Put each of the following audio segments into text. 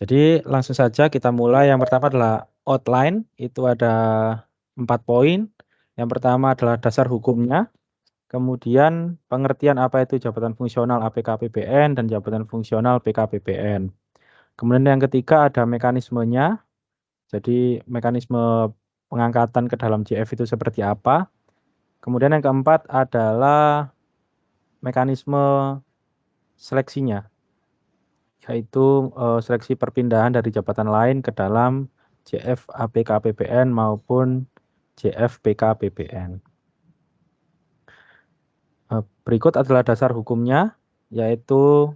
Jadi langsung saja kita mulai. Yang pertama adalah outline, itu ada 4 poin. Yang pertama adalah dasar hukumnya, kemudian pengertian apa itu jabatan fungsional APK-APBN dan jabatan fungsional PK-APBN. Kemudian yang ketiga ada mekanismenya, jadi mekanisme pengangkatan ke dalam JF itu seperti apa. Kemudian yang keempat adalah mekanisme seleksinya, yaitu seleksi perpindahan dari jabatan lain ke dalam JF APK-APBN maupun JF PK-APBN. Berikut adalah dasar hukumnya, yaitu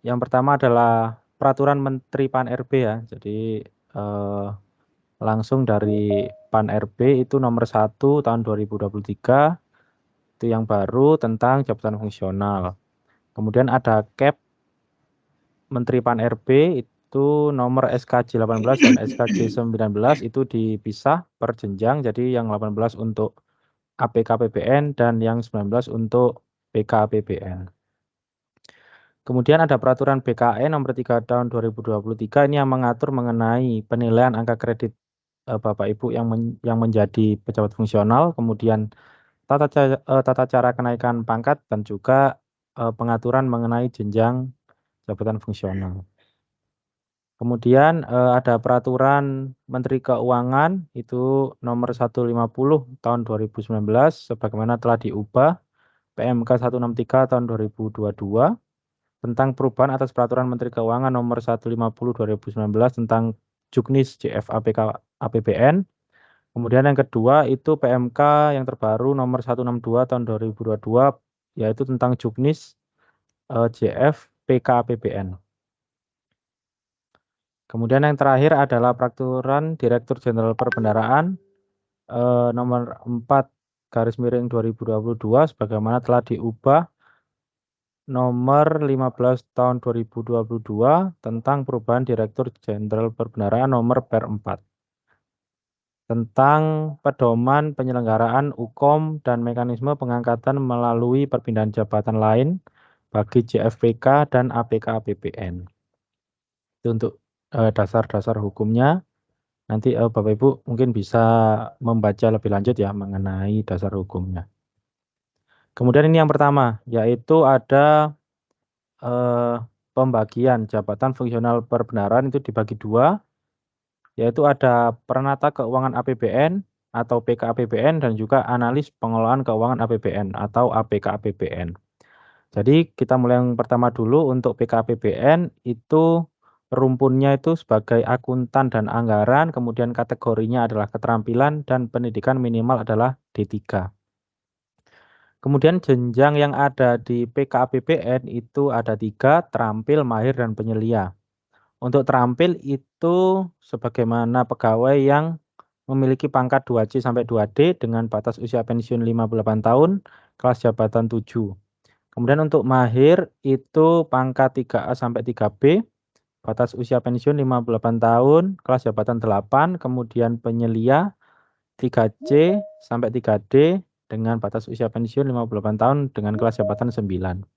yang pertama adalah Peraturan Menteri Pan-RB ya. Jadi langsung dari Pan-RB itu nomor 1 tahun 2023, itu yang baru tentang jabatan fungsional. Kemudian ada KEP Menteri Pan-RB itu nomor SKJ 18 dan SKJ 19 itu dipisah per jenjang. Jadi yang 18 untuk APK-APBN dan yang 19 untuk PK-APBN. Kemudian ada peraturan BKN nomor 3 tahun 2023 ini yang mengatur mengenai penilaian angka kredit Bapak Ibu yang menjadi pejabat fungsional, kemudian tata cara kenaikan pangkat dan juga pengaturan mengenai jenjang jabatan fungsional. Kemudian ada peraturan Menteri Keuangan itu nomor 150 tahun 2019 sebagaimana telah diubah PMK 163 tahun 2022 tentang perubahan atas peraturan Menteri Keuangan nomor 150 2019 tentang Juknis JF APK APBN. Kemudian yang kedua itu PMK yang terbaru nomor 162 tahun 2022 yaitu tentang Juknis JF PK APBN. Kemudian yang terakhir adalah Peraturan Direktur Jenderal Perbendaharaan nomor 4 garis miring 2022 sebagaimana telah diubah nomor 15 tahun 2022 tentang perubahan Direktur Jenderal Perbendaharaan nomor Per 4 tentang pedoman penyelenggaraan UKOM dan mekanisme pengangkatan melalui perpindahan jabatan lain bagi JFPK dan APK-APBN. Itu untuk dasar-dasar hukumnya. Nanti Bapak Ibu mungkin bisa membaca lebih lanjut ya mengenai dasar hukumnya. Kemudian ini yang pertama, yaitu ada pembagian jabatan fungsional perbenaran itu dibagi dua, yaitu ada Penata Keuangan APBN atau PK-APBN dan juga Analis Pengelolaan Keuangan APBN atau APK-APBN. Jadi kita mulai yang pertama dulu untuk PK-APBN itu rumpunnya itu sebagai akuntan dan anggaran, kemudian kategorinya adalah keterampilan dan pendidikan minimal adalah D3. Kemudian jenjang yang ada di PK-APBN itu ada 3, terampil, mahir, dan penyelia. Untuk terampil itu sebagaimana pegawai yang memiliki pangkat 2C sampai 2D dengan batas usia pensiun 58 tahun, kelas jabatan 7. Kemudian untuk mahir itu pangkat 3A sampai 3B, batas usia pensiun 58 tahun, kelas jabatan 8, kemudian penyelia 3C sampai 3D dengan batas usia pensiun 58 tahun dengan kelas jabatan 9.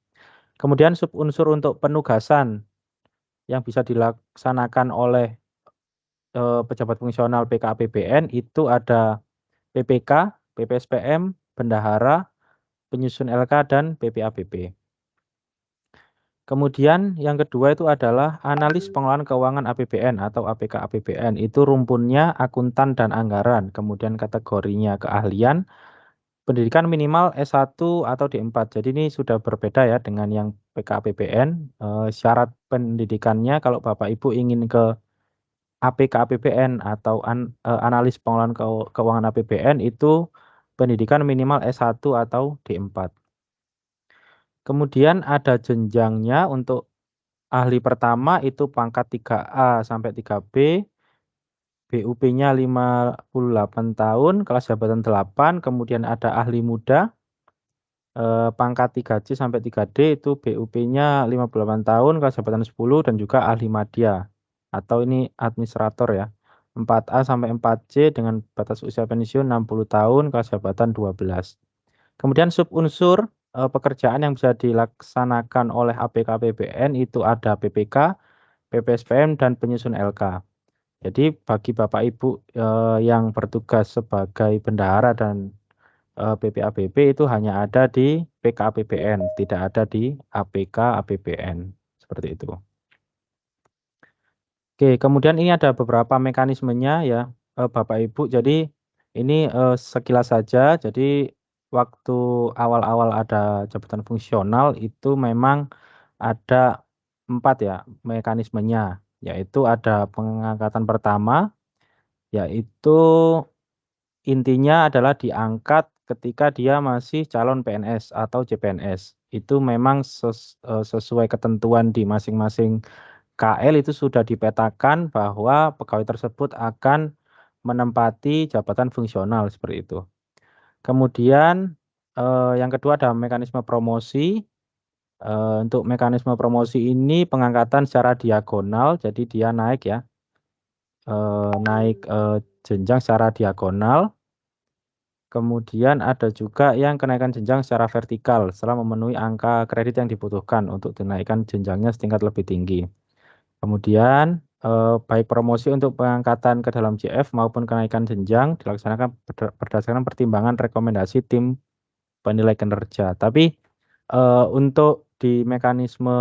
Kemudian subunsur untuk penugasan yang bisa dilaksanakan oleh pejabat fungsional PK-APBN itu ada PPK, PPSPM, bendahara, penyusun LK, dan PPAPB. Kemudian yang kedua itu adalah analis pengelolaan keuangan APBN atau APK-APBN. Itu rumpunnya akuntan dan anggaran, kemudian kategorinya keahlian, pendidikan minimal S1 atau D4. Jadi ini sudah berbeda ya dengan yang PK-APBN. Syarat pendidikannya kalau Bapak Ibu ingin ke APK-APBN atau analis pengelolaan keuangan APBN itu pendidikan minimal S1 atau D4. Kemudian ada jenjangnya untuk ahli pertama itu pangkat 3A sampai 3B, BUP-nya 58 tahun, kelas jabatan 8, kemudian ada ahli muda, pangkat 3C sampai 3D itu BUP-nya 58 tahun, kelas jabatan 10, dan juga ahli madya, atau ini administrator ya, 4A sampai 4C dengan batas usia pensiun 60 tahun, kelas jabatan 12. Kemudian subunsur pekerjaan yang bisa dilaksanakan oleh APK-APBN itu ada PPK, PPSPM, dan penyusun LK. Jadi bagi Bapak Ibu yang bertugas sebagai bendahara dan PPAPB itu hanya ada di PKAPBN, tidak ada di APK APBN. Seperti itu. Oke, kemudian ini ada beberapa mekanismenya ya, Bapak Ibu. Jadi ini sekilas saja. Jadi waktu awal-awal ada jabatan fungsional itu memang ada 4 ya mekanismenya, yaitu ada pengangkatan pertama, yaitu intinya adalah diangkat ketika dia masih calon PNS atau CPNS. Itu memang sesuai ketentuan di masing-masing KL itu sudah dipetakan bahwa pegawai tersebut akan menempati jabatan fungsional seperti itu. Kemudian yang kedua ada mekanisme promosi. Untuk mekanisme promosi ini pengangkatan secara diagonal, jadi dia naik ya, naik jenjang secara diagonal. Kemudian ada juga yang kenaikan jenjang secara vertikal setelah memenuhi angka kredit yang dibutuhkan untuk dinaikkan jenjangnya setingkat lebih tinggi. Kemudian baik promosi untuk pengangkatan ke dalam JF maupun kenaikan jenjang dilaksanakan berdasarkan pertimbangan rekomendasi tim penilai kinerja. Tapi untuk di mekanisme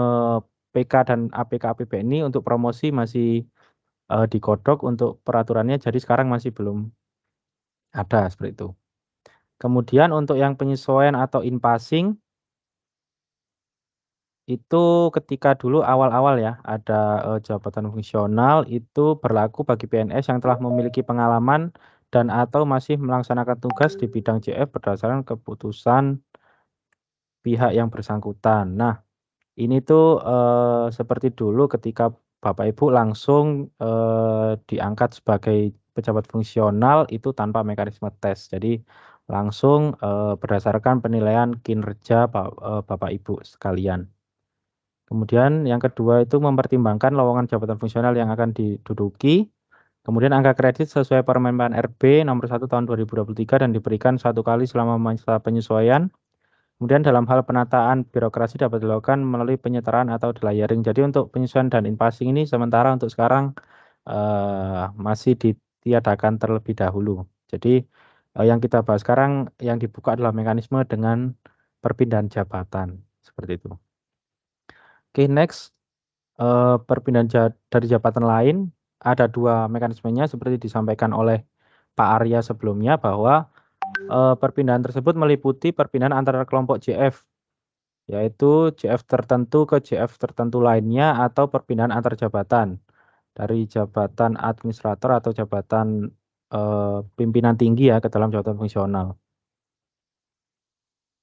PK dan APK APB ini untuk promosi masih digodok untuk peraturannya, jadi sekarang masih belum ada seperti itu. Kemudian untuk yang penyesuaian atau in-passing, itu ketika dulu awal-awal ya ada jabatan fungsional itu berlaku bagi PNS yang telah memiliki pengalaman dan atau masih melaksanakan tugas di bidang JF berdasarkan keputusan pihak yang bersangkutan. Nah, ini tuh seperti dulu ketika Bapak Ibu langsung diangkat sebagai pejabat fungsional itu tanpa mekanisme tes. Jadi langsung berdasarkan penilaian kinerja Bapak Ibu sekalian. Kemudian yang kedua itu mempertimbangkan lowongan jabatan fungsional yang akan diduduki. Kemudian angka kredit sesuai Permen PAN RB nomor 1 tahun 2023 dan diberikan 1 kali selama masa penyesuaian. Kemudian dalam hal penataan birokrasi dapat dilakukan melalui penyetaraan atau delayering. Jadi untuk penyesuaian dan in-passing ini sementara untuk sekarang masih ditiadakan terlebih dahulu. Jadi yang kita bahas sekarang yang dibuka adalah mekanisme dengan perpindahan jabatan. Seperti itu. Oke, next. Perpindahan dari jabatan lain ada 2 mekanismenya seperti disampaikan oleh Pak Arya sebelumnya bahwa perpindahan tersebut meliputi perpindahan antara kelompok JF, yaitu JF tertentu ke JF tertentu lainnya atau perpindahan antar jabatan dari jabatan administrator atau jabatan pimpinan tinggi ya ke dalam jabatan fungsional.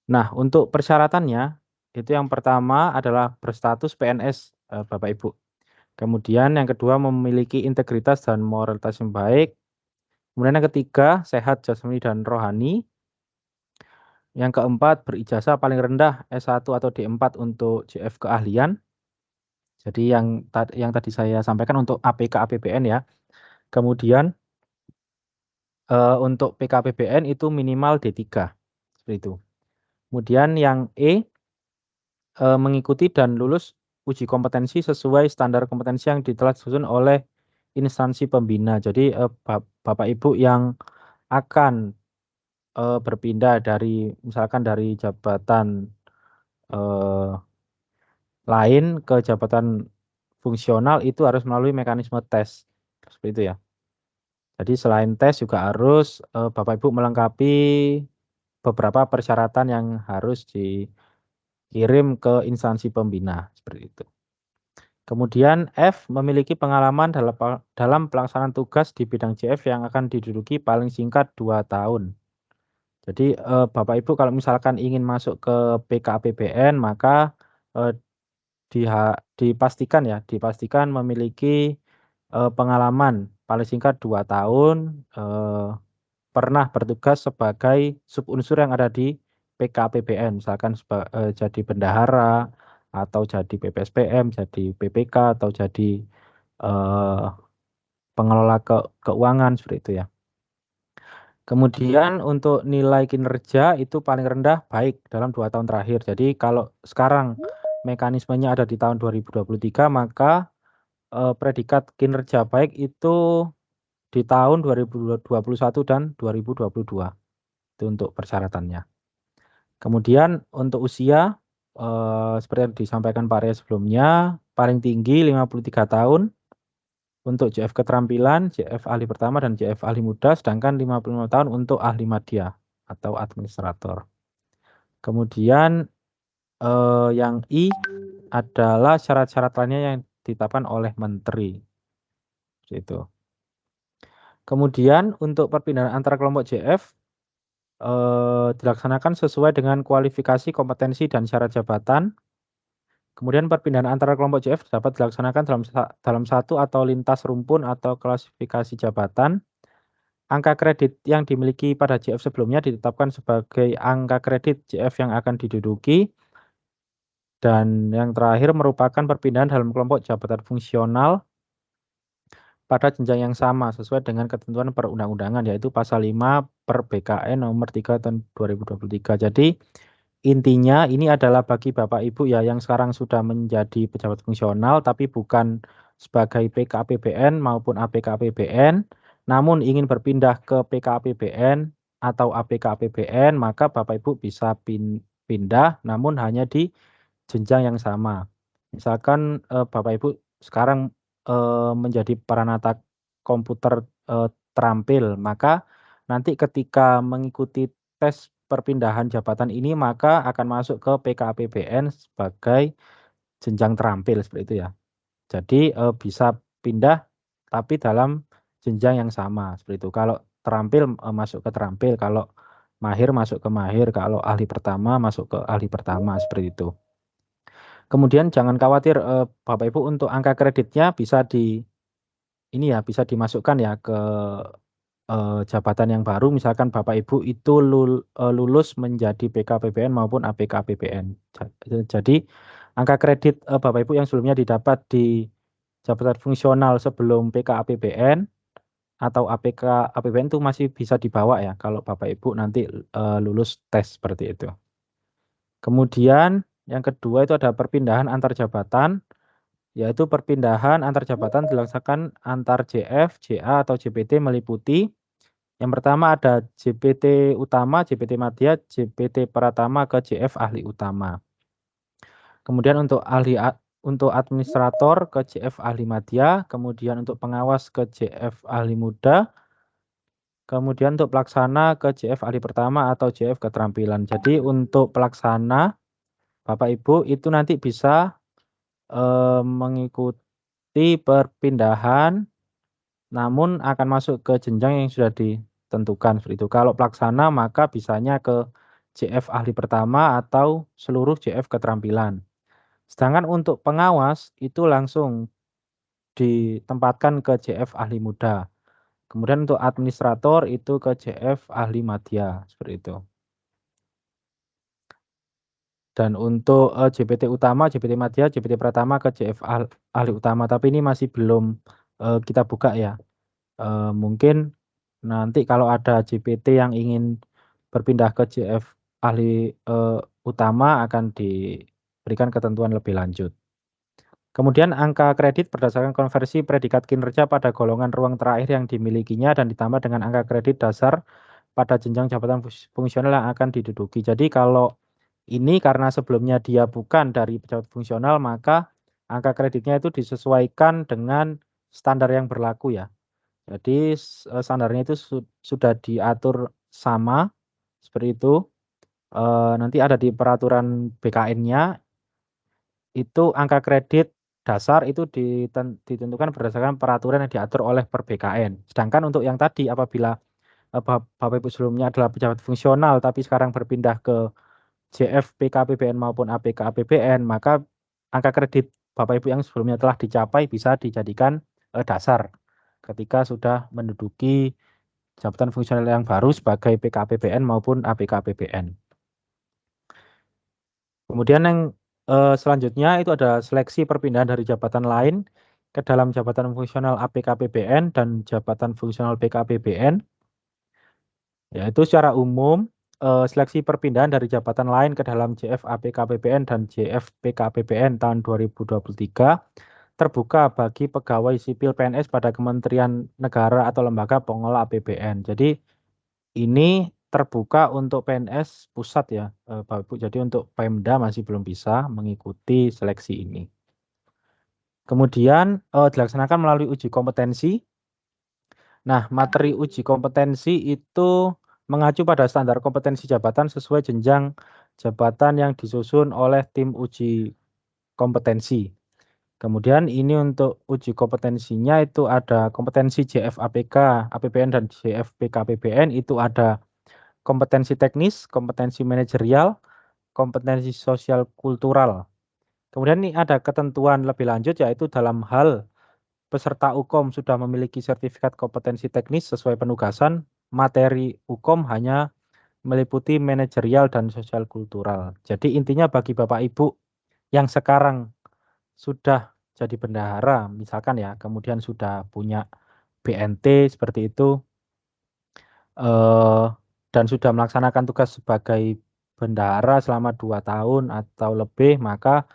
Nah, untuk persyaratannya itu yang pertama adalah berstatus PNS, Bapak Ibu. Kemudian yang kedua memiliki integritas dan moralitas yang baik. Kemudian yang ketiga sehat jasmani dan rohani. Yang keempat berijazah paling rendah S1 atau D4 untuk JF keahlian. Jadi yang tadi saya sampaikan untuk APK APBN ya. Kemudian untuk PKPBN itu minimal D3. Seperti itu. Kemudian yang E mengikuti dan lulus uji kompetensi sesuai standar kompetensi yang telah disusun oleh instansi pembina. Jadi Bapak Ibu yang akan berpindah dari misalkan dari jabatan lain ke jabatan fungsional itu harus melalui mekanisme tes. Seperti itu ya. Jadi selain tes juga harus Bapak Ibu melengkapi beberapa persyaratan yang harus dikirim ke instansi pembina. Seperti itu. Kemudian F memiliki pengalaman dalam pelaksanaan tugas di bidang JF yang akan diduduki paling singkat 2 tahun. Jadi Bapak Ibu kalau misalkan ingin masuk ke PKAPBN maka eh, dipastikan memiliki pengalaman paling singkat 2 tahun, pernah bertugas sebagai subunsur yang ada di PKAPBN, misalkan jadi bendahara atau jadi PPSPM, jadi PPK atau jadi eh, pengelola keuangan seperti itu ya. Kemudian untuk nilai kinerja itu paling rendah baik dalam 2 tahun terakhir. Jadi kalau sekarang mekanismenya ada di tahun 2023 maka predikat kinerja baik itu di tahun 2021 dan 2022, itu untuk persyaratannya. Kemudian untuk usia, seperti yang disampaikan Pak Arya sebelumnya, paling tinggi 53 tahun untuk JF keterampilan, JF ahli pertama dan JF ahli muda, sedangkan 55 tahun untuk ahli madya atau administrator. Kemudian, yang I adalah syarat-syarat lainnya yang ditetapkan oleh menteri, seperti itu. Kemudian untuk perpindahan antar kelompok JF, dilaksanakan sesuai dengan kualifikasi, kompetensi, dan syarat jabatan. Kemudian perpindahan antara kelompok JF dapat dilaksanakan dalam satu atau lintas rumpun atau klasifikasi jabatan. Angka kredit yang dimiliki pada JF sebelumnya ditetapkan sebagai angka kredit JF yang akan diduduki. Dan yang terakhir merupakan perpindahan dalam kelompok jabatan fungsional pada jenjang yang sama sesuai dengan ketentuan perundang-undangan, yaitu pasal 5 per BKN nomor 3 tahun 2023. Jadi intinya ini adalah bagi Bapak Ibu ya yang sekarang sudah menjadi pejabat fungsional tapi bukan sebagai PKAPBN maupun APKAPBN, namun ingin berpindah ke PKAPBN atau APKAPBN, maka Bapak Ibu bisa pindah namun hanya di jenjang yang sama. Misalkan, Bapak Ibu sekarang, menjadi Paranata Komputer, terampil, maka nanti ketika mengikuti tes perpindahan jabatan ini, maka akan masuk ke PKAPBN sebagai jenjang terampil, seperti itu ya. Jadi, bisa pindah tapi dalam jenjang yang sama, seperti itu. Kalau terampil, masuk ke terampil, kalau mahir masuk ke mahir, kalau ahli pertama masuk ke ahli pertama, seperti itu. Kemudian jangan khawatir, Bapak Ibu untuk angka kreditnya bisa ini ya, bisa dimasukkan ya ke, jabatan yang baru misalkan Bapak Ibu itu lulus menjadi PKPBN maupun APKPBN. Jadi angka kredit, Bapak Ibu yang sebelumnya didapat di jabatan fungsional sebelum PKAPBN atau APKAPBN itu masih bisa dibawa ya kalau Bapak Ibu nanti, lulus tes seperti itu. Kemudian yang kedua itu ada perpindahan antar jabatan. Yaitu perpindahan antar jabatan dilaksanakan antar JF, JA, atau JPT meliputi yang pertama ada JPT utama, JPT madya, JPT pratama ke JF ahli utama. Kemudian untuk administrator ke JF ahli madya, kemudian untuk pengawas ke JF ahli muda, kemudian untuk pelaksana ke JF ahli pertama atau JF keterampilan. Jadi untuk pelaksana Bapak Ibu itu nanti bisa, mengikuti perpindahan namun akan masuk ke jenjang yang sudah ditentukan seperti itu. Kalau pelaksana maka bisanya ke JF ahli pertama atau seluruh JF keterampilan. Sedangkan untuk pengawas itu langsung ditempatkan ke JF ahli muda. Kemudian untuk administrator itu ke JF ahli madya, seperti itu. Dan untuk, JPT utama, JPT madya, JPT pratama ke JF ahli utama, tapi ini masih belum, kita buka ya. Mungkin nanti kalau ada JPT yang ingin berpindah ke JF ahli, utama akan diberikan ketentuan lebih lanjut. Kemudian angka kredit berdasarkan konversi predikat kinerja pada golongan ruang terakhir yang dimilikinya dan ditambah dengan angka kredit dasar pada jenjang jabatan fungsional yang akan diduduki. Jadi kalau ini karena sebelumnya dia bukan dari pejabat fungsional, maka angka kreditnya itu disesuaikan dengan standar yang berlaku ya. Jadi standarnya itu sudah diatur sama, seperti itu, nanti ada di peraturan BKN-nya, itu angka kredit dasar itu ditentukan berdasarkan peraturan yang diatur oleh per BKN. Sedangkan untuk yang tadi apabila, Bapak Ibu sebelumnya adalah pejabat fungsional, tapi sekarang berpindah ke JF PKAPBN maupun APKAPBN, maka angka kredit Bapak Ibu yang sebelumnya telah dicapai bisa dijadikan, dasar ketika sudah menduduki jabatan fungsional yang baru sebagai PKAPBN maupun APKAPBN. Kemudian yang, selanjutnya itu ada seleksi perpindahan dari jabatan lain ke dalam jabatan fungsional APKAPBN dan jabatan fungsional PKAPBN. Yaitu secara umum, seleksi perpindahan dari jabatan lain ke dalam JF APKAPBN dan JF PKAPBN tahun 2023 terbuka bagi pegawai sipil PNS pada Kementerian Negara atau lembaga pengelola APBN. Jadi ini terbuka untuk PNS pusat ya, Bapak Ibu. Jadi untuk Pemda masih belum bisa mengikuti seleksi ini. Kemudian dilaksanakan melalui uji kompetensi. Nah, materi uji kompetensi itu mengacu pada standar kompetensi jabatan sesuai jenjang jabatan yang disusun oleh tim uji kompetensi. Kemudian ini untuk uji kompetensinya itu ada kompetensi JFAPK, APBN dan JFPK APBN itu ada kompetensi teknis, kompetensi manajerial, kompetensi sosial kultural. Kemudian ini ada ketentuan lebih lanjut yaitu dalam hal peserta UKOM sudah memiliki sertifikat kompetensi teknis sesuai penugasan, materi UKOM hanya meliputi manajerial dan sosial kultural. Jadi intinya bagi Bapak Ibu yang sekarang sudah jadi bendahara misalkan ya, kemudian sudah punya BNT seperti itu, eh, dan sudah melaksanakan tugas sebagai bendahara selama 2 tahun atau lebih, maka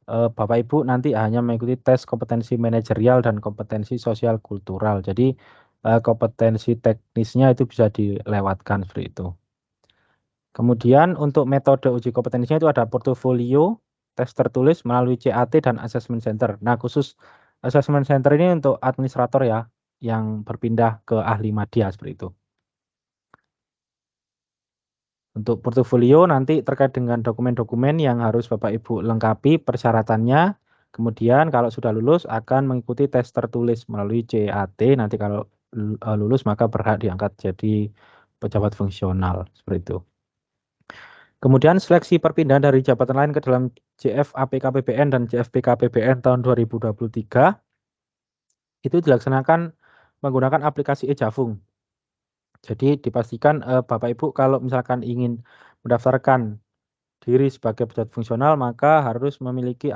Bapak Ibu nanti hanya mengikuti tes kompetensi manajerial dan kompetensi sosial kultural. Jadi kompetensi teknisnya itu bisa dilewatkan seperti itu. Kemudian untuk metode uji kompetensinya itu ada portofolio, tes tertulis melalui CAT dan assessment center. Nah, khusus assessment center ini untuk administrator ya, yang berpindah ke ahli madya seperti itu. Untuk portofolio nanti terkait dengan dokumen-dokumen yang harus Bapak Ibu lengkapi persyaratannya. Kemudian kalau sudah lulus akan mengikuti tes tertulis melalui CAT. Nanti kalau lulus maka berhak diangkat jadi pejabat fungsional seperti itu. Kemudian seleksi perpindahan dari jabatan lain ke dalam JFAPKPBN dan JFPKPBN tahun 2023 itu dilaksanakan menggunakan aplikasi e-Jafung. Jadi dipastikan Bapak Ibu kalau misalkan ingin mendaftarkan diri sebagai pejabat fungsional maka harus memiliki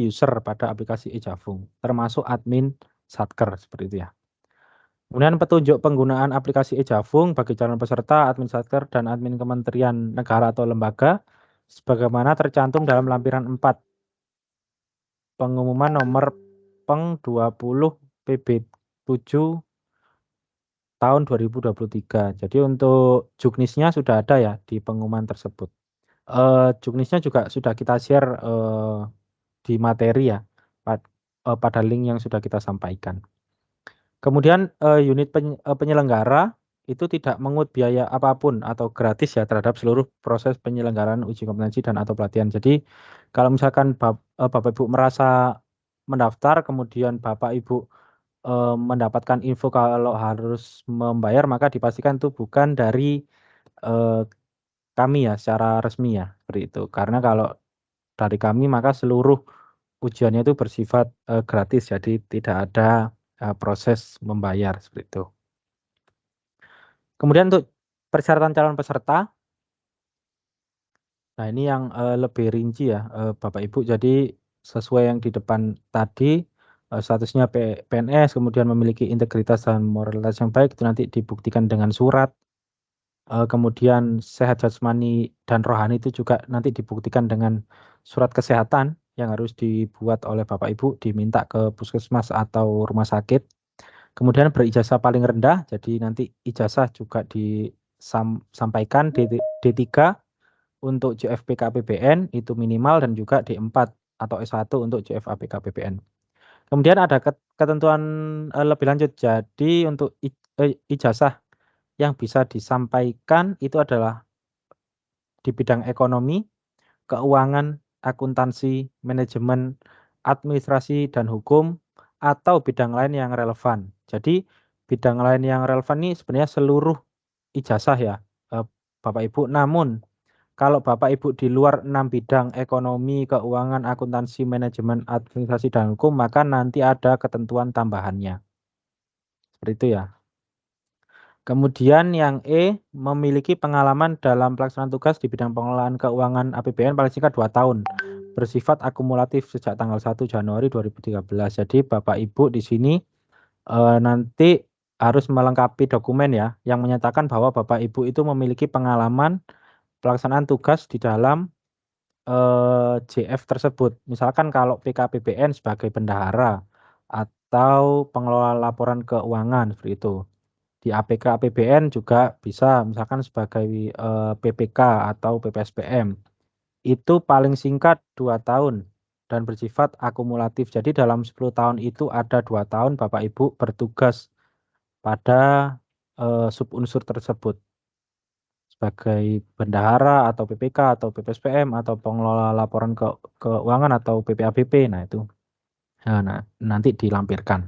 user pada aplikasi e-Jafung, termasuk admin Satker seperti itu ya. Kemudian petunjuk penggunaan aplikasi e-Jafung bagi calon peserta, admin Satker dan admin Kementerian Negara atau lembaga sebagaimana tercantum dalam lampiran 4 pengumuman nomor Peng 20 PB7 tahun 2023. Jadi untuk juknisnya sudah ada ya di pengumuman tersebut. Juknisnya juga sudah kita share di materi ya pada link yang sudah kita sampaikan. Kemudian unit penyelenggara itu tidak mengut biaya apapun atau gratis ya terhadap seluruh proses penyelenggaraan uji kompetensi dan atau pelatihan. Jadi kalau misalkan Bapak Ibu merasa mendaftar kemudian Bapak Ibu mendapatkan info kalau harus membayar maka dipastikan itu bukan dari kami ya secara resmi ya seperti itu. Karena kalau dari kami maka seluruh ujiannya itu bersifat gratis jadi tidak ada proses membayar seperti itu. Kemudian untuk persyaratan calon peserta, nah ini yang lebih rinci ya Bapak Ibu. Jadi sesuai yang di depan tadi statusnya PNS, kemudian memiliki integritas dan moralitas yang baik itu nanti dibuktikan dengan surat. Kemudian sehat jasmani dan rohani itu juga nanti dibuktikan dengan surat kesehatan yang harus dibuat oleh Bapak Ibu, diminta ke puskesmas atau rumah sakit. Kemudian berijazah paling rendah, jadi nanti ijazah juga disampaikan D3 untuk JFPK APBN itu minimal dan juga D4 atau S1 untuk JFAPK APBN. Kemudian ada ketentuan lebih lanjut, jadi untuk ijazah yang bisa disampaikan itu adalah di bidang ekonomi, keuangan, akuntansi, manajemen, administrasi, dan hukum, atau bidang lain yang relevan. Jadi bidang lain yang relevan ini sebenarnya seluruh ijazah ya Bapak Ibu. Namun kalau Bapak Ibu di luar 6 bidang ekonomi, keuangan, akuntansi, manajemen, administrasi, dan hukum, maka nanti ada ketentuan tambahannya. Seperti itu ya. Kemudian yang E, memiliki pengalaman dalam pelaksanaan tugas di bidang pengelolaan keuangan APBN paling singkat 2 tahun. Bersifat akumulatif sejak tanggal 1 Januari 2013. Jadi Bapak Ibu di sini nanti harus melengkapi dokumen ya yang menyatakan bahwa Bapak Ibu itu memiliki pengalaman pelaksanaan tugas di dalam JF tersebut. Misalkan kalau PKPBN sebagai bendahara atau pengelola laporan keuangan seperti itu. Di APK APBN juga bisa misalkan sebagai PPK atau PPSPM. Itu paling singkat 2 tahun dan bersifat akumulatif. Jadi dalam 10 tahun itu ada 2 tahun Bapak Ibu bertugas pada subunsur tersebut sebagai bendahara atau PPK atau PPSPM atau pengelola laporan keuangan atau PPABP. Nah itu. Nah, nanti dilampirkan.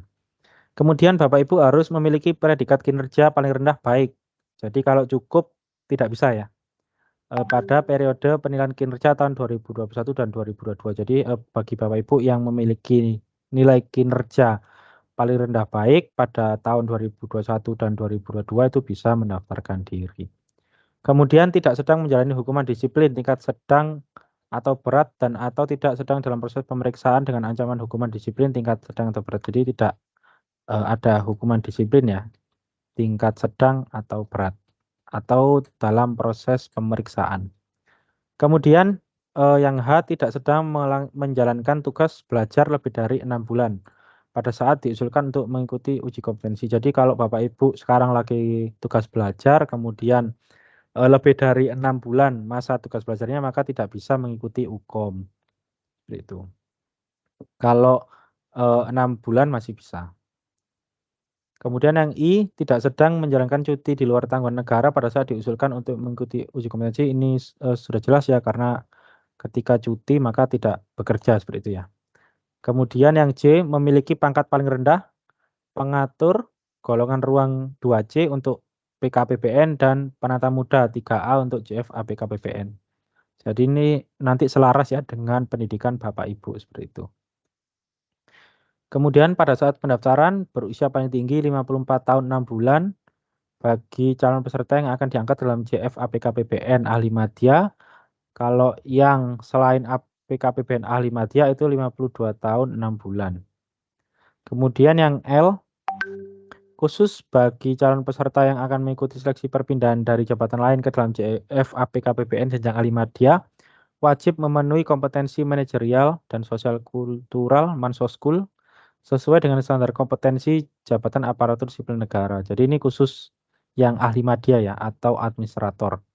Kemudian Bapak Ibu harus memiliki predikat kinerja paling rendah baik. Jadi kalau cukup tidak bisa ya. Pada periode penilaian kinerja tahun 2021 dan 2022. Jadi bagi Bapak Ibu yang memiliki nilai kinerja paling rendah baik pada tahun 2021 dan 2022 itu bisa mendaftarkan diri. Kemudian tidak sedang menjalani hukuman disiplin tingkat sedang atau berat dan atau tidak sedang dalam proses pemeriksaan dengan ancaman hukuman disiplin tingkat sedang atau berat. Jadi tidak ada hukuman disiplin ya, tingkat sedang atau berat atau dalam proses pemeriksaan. Kemudian yang H tidak sedang menjalankan tugas belajar lebih dari 6 bulan pada saat diusulkan untuk mengikuti uji kompetensi. Jadi kalau Bapak Ibu sekarang lagi tugas belajar kemudian lebih dari 6 bulan masa tugas belajarnya maka tidak bisa mengikuti UKOM, seperti itu. Kalau 6 bulan masih bisa. Kemudian yang I, tidak sedang menjalankan cuti di luar tanggungan negara pada saat diusulkan untuk mengikuti uji kompetensi. Ini sudah jelas ya karena ketika cuti maka tidak bekerja seperti itu ya. Kemudian yang J, memiliki pangkat paling rendah, pengatur golongan ruang 2C untuk PKPBN dan penata muda 3A untuk JF APKPBN. Jadi ini nanti selaras ya dengan pendidikan Bapak Ibu seperti itu. Kemudian pada saat pendaftaran berusia paling tinggi 54 tahun 6 bulan bagi calon peserta yang akan diangkat dalam JF APKPBN ahli madya. Kalau yang selain APKPBN ahli madya itu 52 tahun 6 bulan. Kemudian yang L, khusus bagi calon peserta yang akan mengikuti seleksi perpindahan dari jabatan lain ke dalam JF APKPBN jenjang ahli madya, wajib memenuhi kompetensi manajerial dan sosial kultural Mansoskul sesuai dengan standar kompetensi jabatan aparatur sipil negara. Jadi ini khusus yang ahli madya ya atau administrator.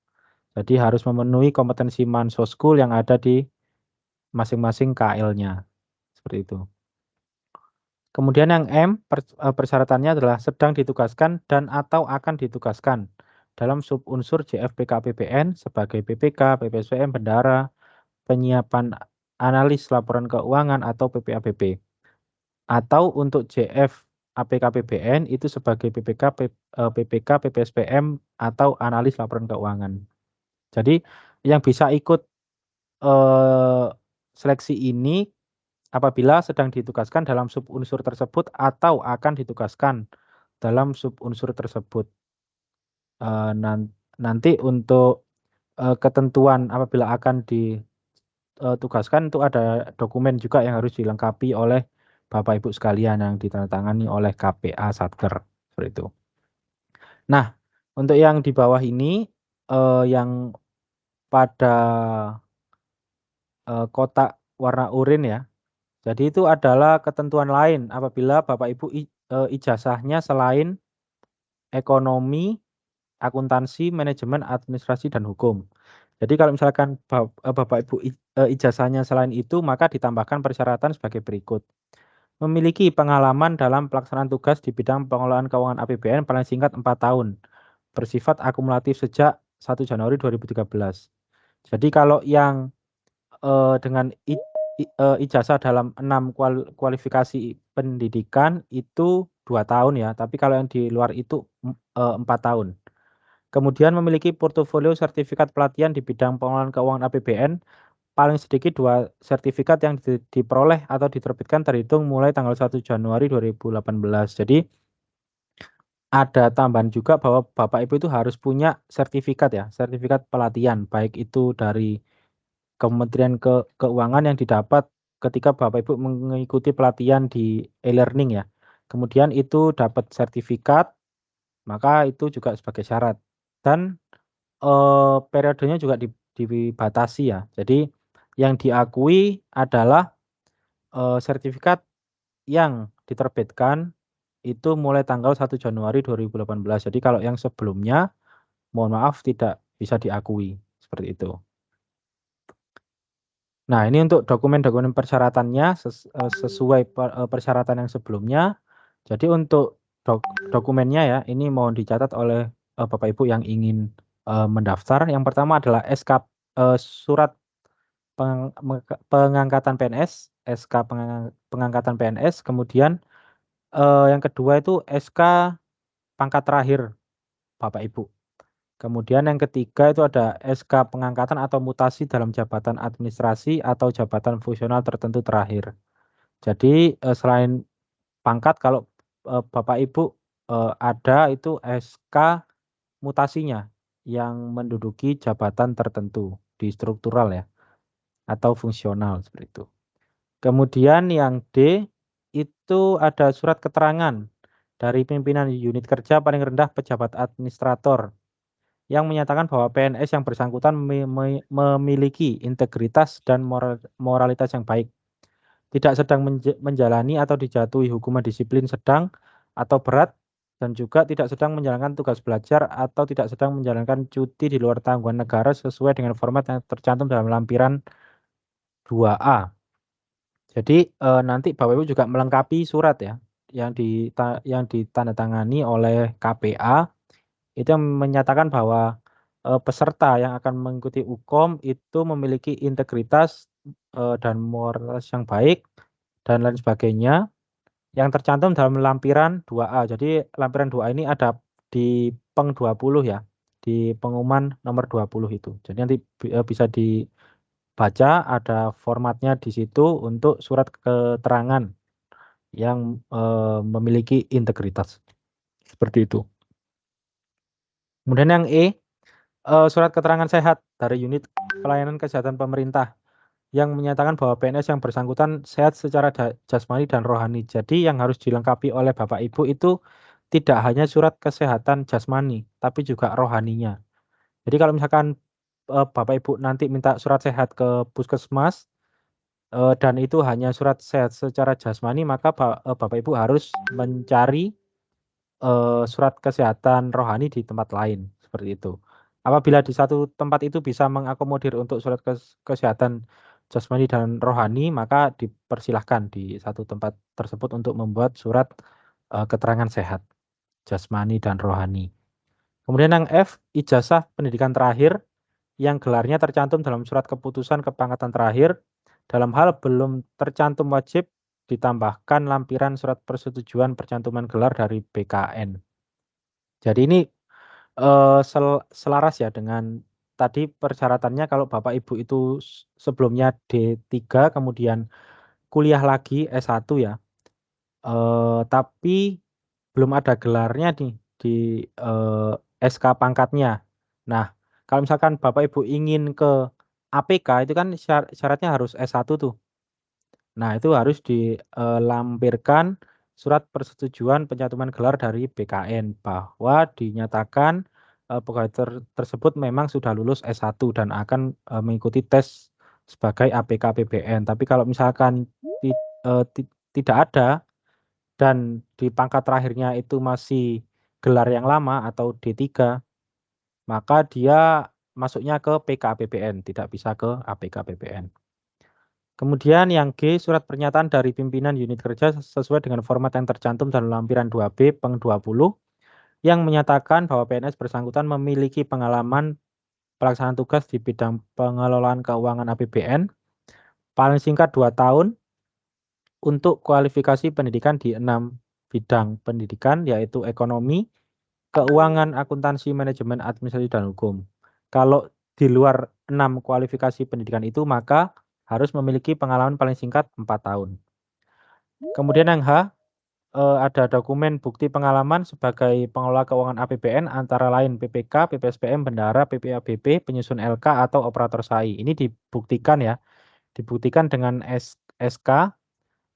Jadi harus memenuhi kompetensi Mansoskul yang ada di masing-masing KL-nya. Seperti itu. Kemudian yang M, persyaratannya adalah sedang ditugaskan dan atau akan ditugaskan dalam subunsur JFPK-APBN sebagai PPK, PPSPM, bendahara, penyiapan analis laporan keuangan atau PPABP. Atau untuk JF APKPBN itu sebagai PPK, PPK, PPSPM atau analis laporan keuangan. Jadi yang bisa ikut seleksi ini apabila sedang ditugaskan dalam subunsur tersebut atau akan ditugaskan dalam subunsur tersebut. Nanti untuk ketentuan apabila akan ditugaskan itu ada dokumen juga yang harus dilengkapi oleh Bapak Ibu sekalian yang ditandatangani oleh KPA Satker, seperti itu. Nah, untuk yang di bawah ini yang pada kotak warna oranye ya. Jadi itu adalah ketentuan lain apabila Bapak Ibu ijazahnya selain ekonomi, akuntansi, manajemen, administrasi, dan hukum. Jadi kalau misalkan Bapak Ibu ijazahnya selain itu maka ditambahkan persyaratan sebagai berikut. Memiliki pengalaman dalam pelaksanaan tugas di bidang pengelolaan keuangan APBN paling singkat 4 tahun. Bersifat akumulatif sejak 1 Januari 2013. Jadi kalau yang dengan ijazah dalam 6 kualifikasi pendidikan itu 2 tahun ya, tapi kalau yang di luar itu 4 tahun. Kemudian memiliki portofolio sertifikat pelatihan di bidang pengelolaan keuangan APBN, paling sedikit 2 sertifikat yang diperoleh atau diterbitkan terhitung mulai tanggal 1 Januari 2018. Jadi ada tambahan juga bahwa Bapak Ibu itu harus punya sertifikat ya, sertifikat pelatihan, baik itu dari Kementerian Keuangan yang didapat ketika Bapak Ibu mengikuti pelatihan di e-learning ya. Kemudian itu dapat sertifikat, maka itu juga sebagai syarat. Dan periodenya juga dibatasi ya. Jadi Yang diakui adalah sertifikat yang diterbitkan itu mulai tanggal 1 Januari 2018. Jadi kalau yang sebelumnya, mohon maaf tidak bisa diakui, seperti itu. Nah, ini untuk dokumen-dokumen persyaratannya sesuai persyaratan yang sebelumnya. Jadi untuk dokumennya ya, ini mohon dicatat oleh Bapak Ibu yang ingin mendaftar. Yang pertama adalah surat pengangkatan PNS, SK pengangkatan PNS, kemudian yang kedua itu SK pangkat terakhir Bapak Ibu. Kemudian yang ketiga itu ada SK pengangkatan atau mutasi dalam jabatan administrasi atau jabatan fungsional tertentu terakhir. Jadi selain pangkat kalau Bapak Ibu ada itu SK mutasinya yang menduduki jabatan tertentu di struktural ya atau fungsional seperti itu. Kemudian yang D itu ada surat keterangan dari pimpinan unit kerja paling rendah pejabat administrator yang menyatakan bahwa PNS yang bersangkutan memiliki integritas dan moralitas yang baik, tidak sedang menjalani atau dijatuhi hukuman disiplin sedang atau berat, dan juga tidak sedang menjalankan tugas belajar atau tidak sedang menjalankan cuti di luar tanggungan negara sesuai dengan format yang tercantum dalam lampiran 2A. Jadi, nanti Bapak Ibu juga melengkapi surat ya, yang ditandatangani oleh KPA, itu yang menyatakan bahwa, peserta yang akan mengikuti UKOM itu memiliki integritas, dan moralitas yang baik, dan lain sebagainya, yang tercantum dalam lampiran 2A. Jadi lampiran 2A ini ada di Peng 20 ya, di pengumuman nomor 20 itu. Jadi nanti bisa dibaca, ada formatnya di situ untuk surat keterangan yang, memiliki integritas, seperti itu. Kemudian yang E, surat keterangan sehat dari unit pelayanan kesehatan pemerintah yang menyatakan bahwa PNS yang bersangkutan sehat secara jasmani dan rohani. Jadi yang harus dilengkapi oleh Bapak Ibu itu tidak hanya surat kesehatan jasmani, tapi juga rohaninya. Jadi kalau misalkan, Bapak Ibu nanti minta surat sehat ke puskesmas, dan itu hanya surat sehat secara jasmani, maka Bapak Ibu harus mencari surat kesehatan rohani di tempat lain, seperti itu. Apabila di satu tempat itu bisa mengakomodir untuk surat kesehatan jasmani dan rohani, maka dipersilahkan di satu tempat tersebut untuk membuat surat, keterangan sehat jasmani dan rohani. Kemudian yang F, ijazah pendidikan terakhir yang gelarnya tercantum dalam surat keputusan kepangkatan terakhir, dalam hal belum tercantum wajib ditambahkan lampiran surat persetujuan percantuman gelar dari BKN. Jadi ini, selaras ya dengan tadi persyaratannya kalau Bapak Ibu itu sebelumnya D3 kemudian kuliah lagi S1 ya, tapi belum ada gelarnya nih di, SK pangkatnya. Nah, kalau misalkan Bapak Ibu ingin ke APK itu kan syaratnya harus S1 tuh. Nah, itu harus dilampirkan surat persetujuan pencantuman gelar dari BKN bahwa dinyatakan, pegawai tersebut memang sudah lulus S1 dan akan, mengikuti tes sebagai APK PBN. Tapi kalau misalkan ti eee, ti tidak ada dan di pangkat terakhirnya itu masih gelar yang lama atau D3, maka dia masuknya ke PK-APBN, tidak bisa ke APK-PBN. Kemudian yang G, surat pernyataan dari pimpinan unit kerja sesuai dengan format yang tercantum dalam lampiran 2B Peng 20 yang menyatakan bahwa PNS bersangkutan memiliki pengalaman pelaksanaan tugas di bidang pengelolaan keuangan APBN paling singkat 2 tahun untuk kualifikasi pendidikan di 6 bidang pendidikan yaitu ekonomi, keuangan, akuntansi, manajemen, administrasi, dan hukum. Kalau di luar 6 kualifikasi pendidikan itu maka harus memiliki pengalaman paling singkat 4 tahun. Kemudian yang H, ada dokumen bukti pengalaman sebagai pengelola keuangan APBN antara lain PPK, PPSPM, bendahara, PPABP, penyusun LK, atau operator SAI. Ini dibuktikan ya, dibuktikan dengan SK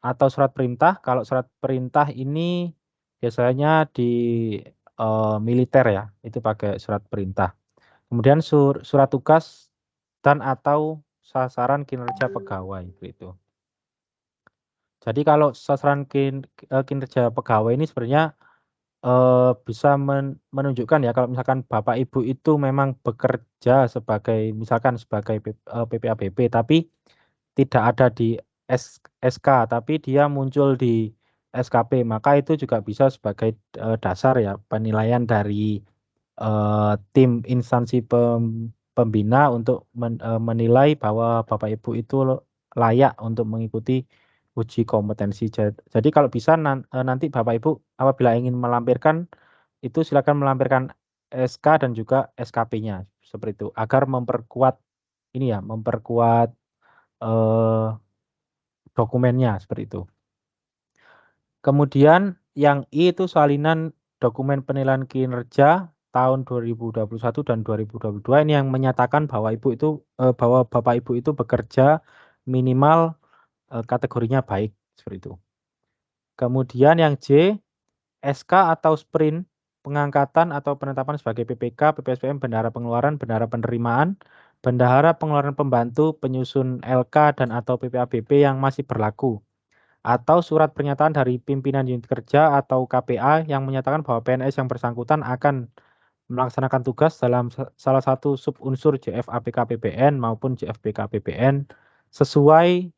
atau surat perintah. Kalau surat perintah ini biasanya di, militer ya, itu pakai surat perintah. Kemudian surat tugas dan atau sasaran kinerja pegawai gitu. Jadi kalau sasaran kinerja pegawai ini sebenarnya bisa menunjukkan ya kalau misalkan Bapak Ibu itu memang bekerja sebagai misalkan sebagai PPABP tapi tidak ada di SK tapi dia muncul di SKP, maka itu juga bisa sebagai dasar ya penilaian dari tim instansi pembina untuk menilai bahwa Bapak Ibu itu layak untuk mengikuti uji kompetensi. Jadi kalau bisa nanti Bapak Ibu apabila ingin melampirkan itu silakan melampirkan SK dan juga SKP-nya seperti itu agar memperkuat ini ya, memperkuat eh, dokumennya seperti itu. Kemudian yang I itu salinan dokumen penilaian kinerja tahun 2021 dan 2022 ini yang menyatakan bahwa bahwa Bapak Ibu itu bekerja minimal kategorinya baik seperti itu. Kemudian yang J, SK atau sprint pengangkatan atau penetapan sebagai PPK, PPSPM, bendahara pengeluaran, bendahara penerimaan, bendahara pengeluaran pembantu, penyusun LK dan atau PPABP yang masih berlaku atau surat pernyataan dari pimpinan unit kerja atau KPA yang menyatakan bahwa PNS yang bersangkutan akan melaksanakan tugas dalam salah satu subunsur JFAPK PBN maupun JFBK PBN sesuai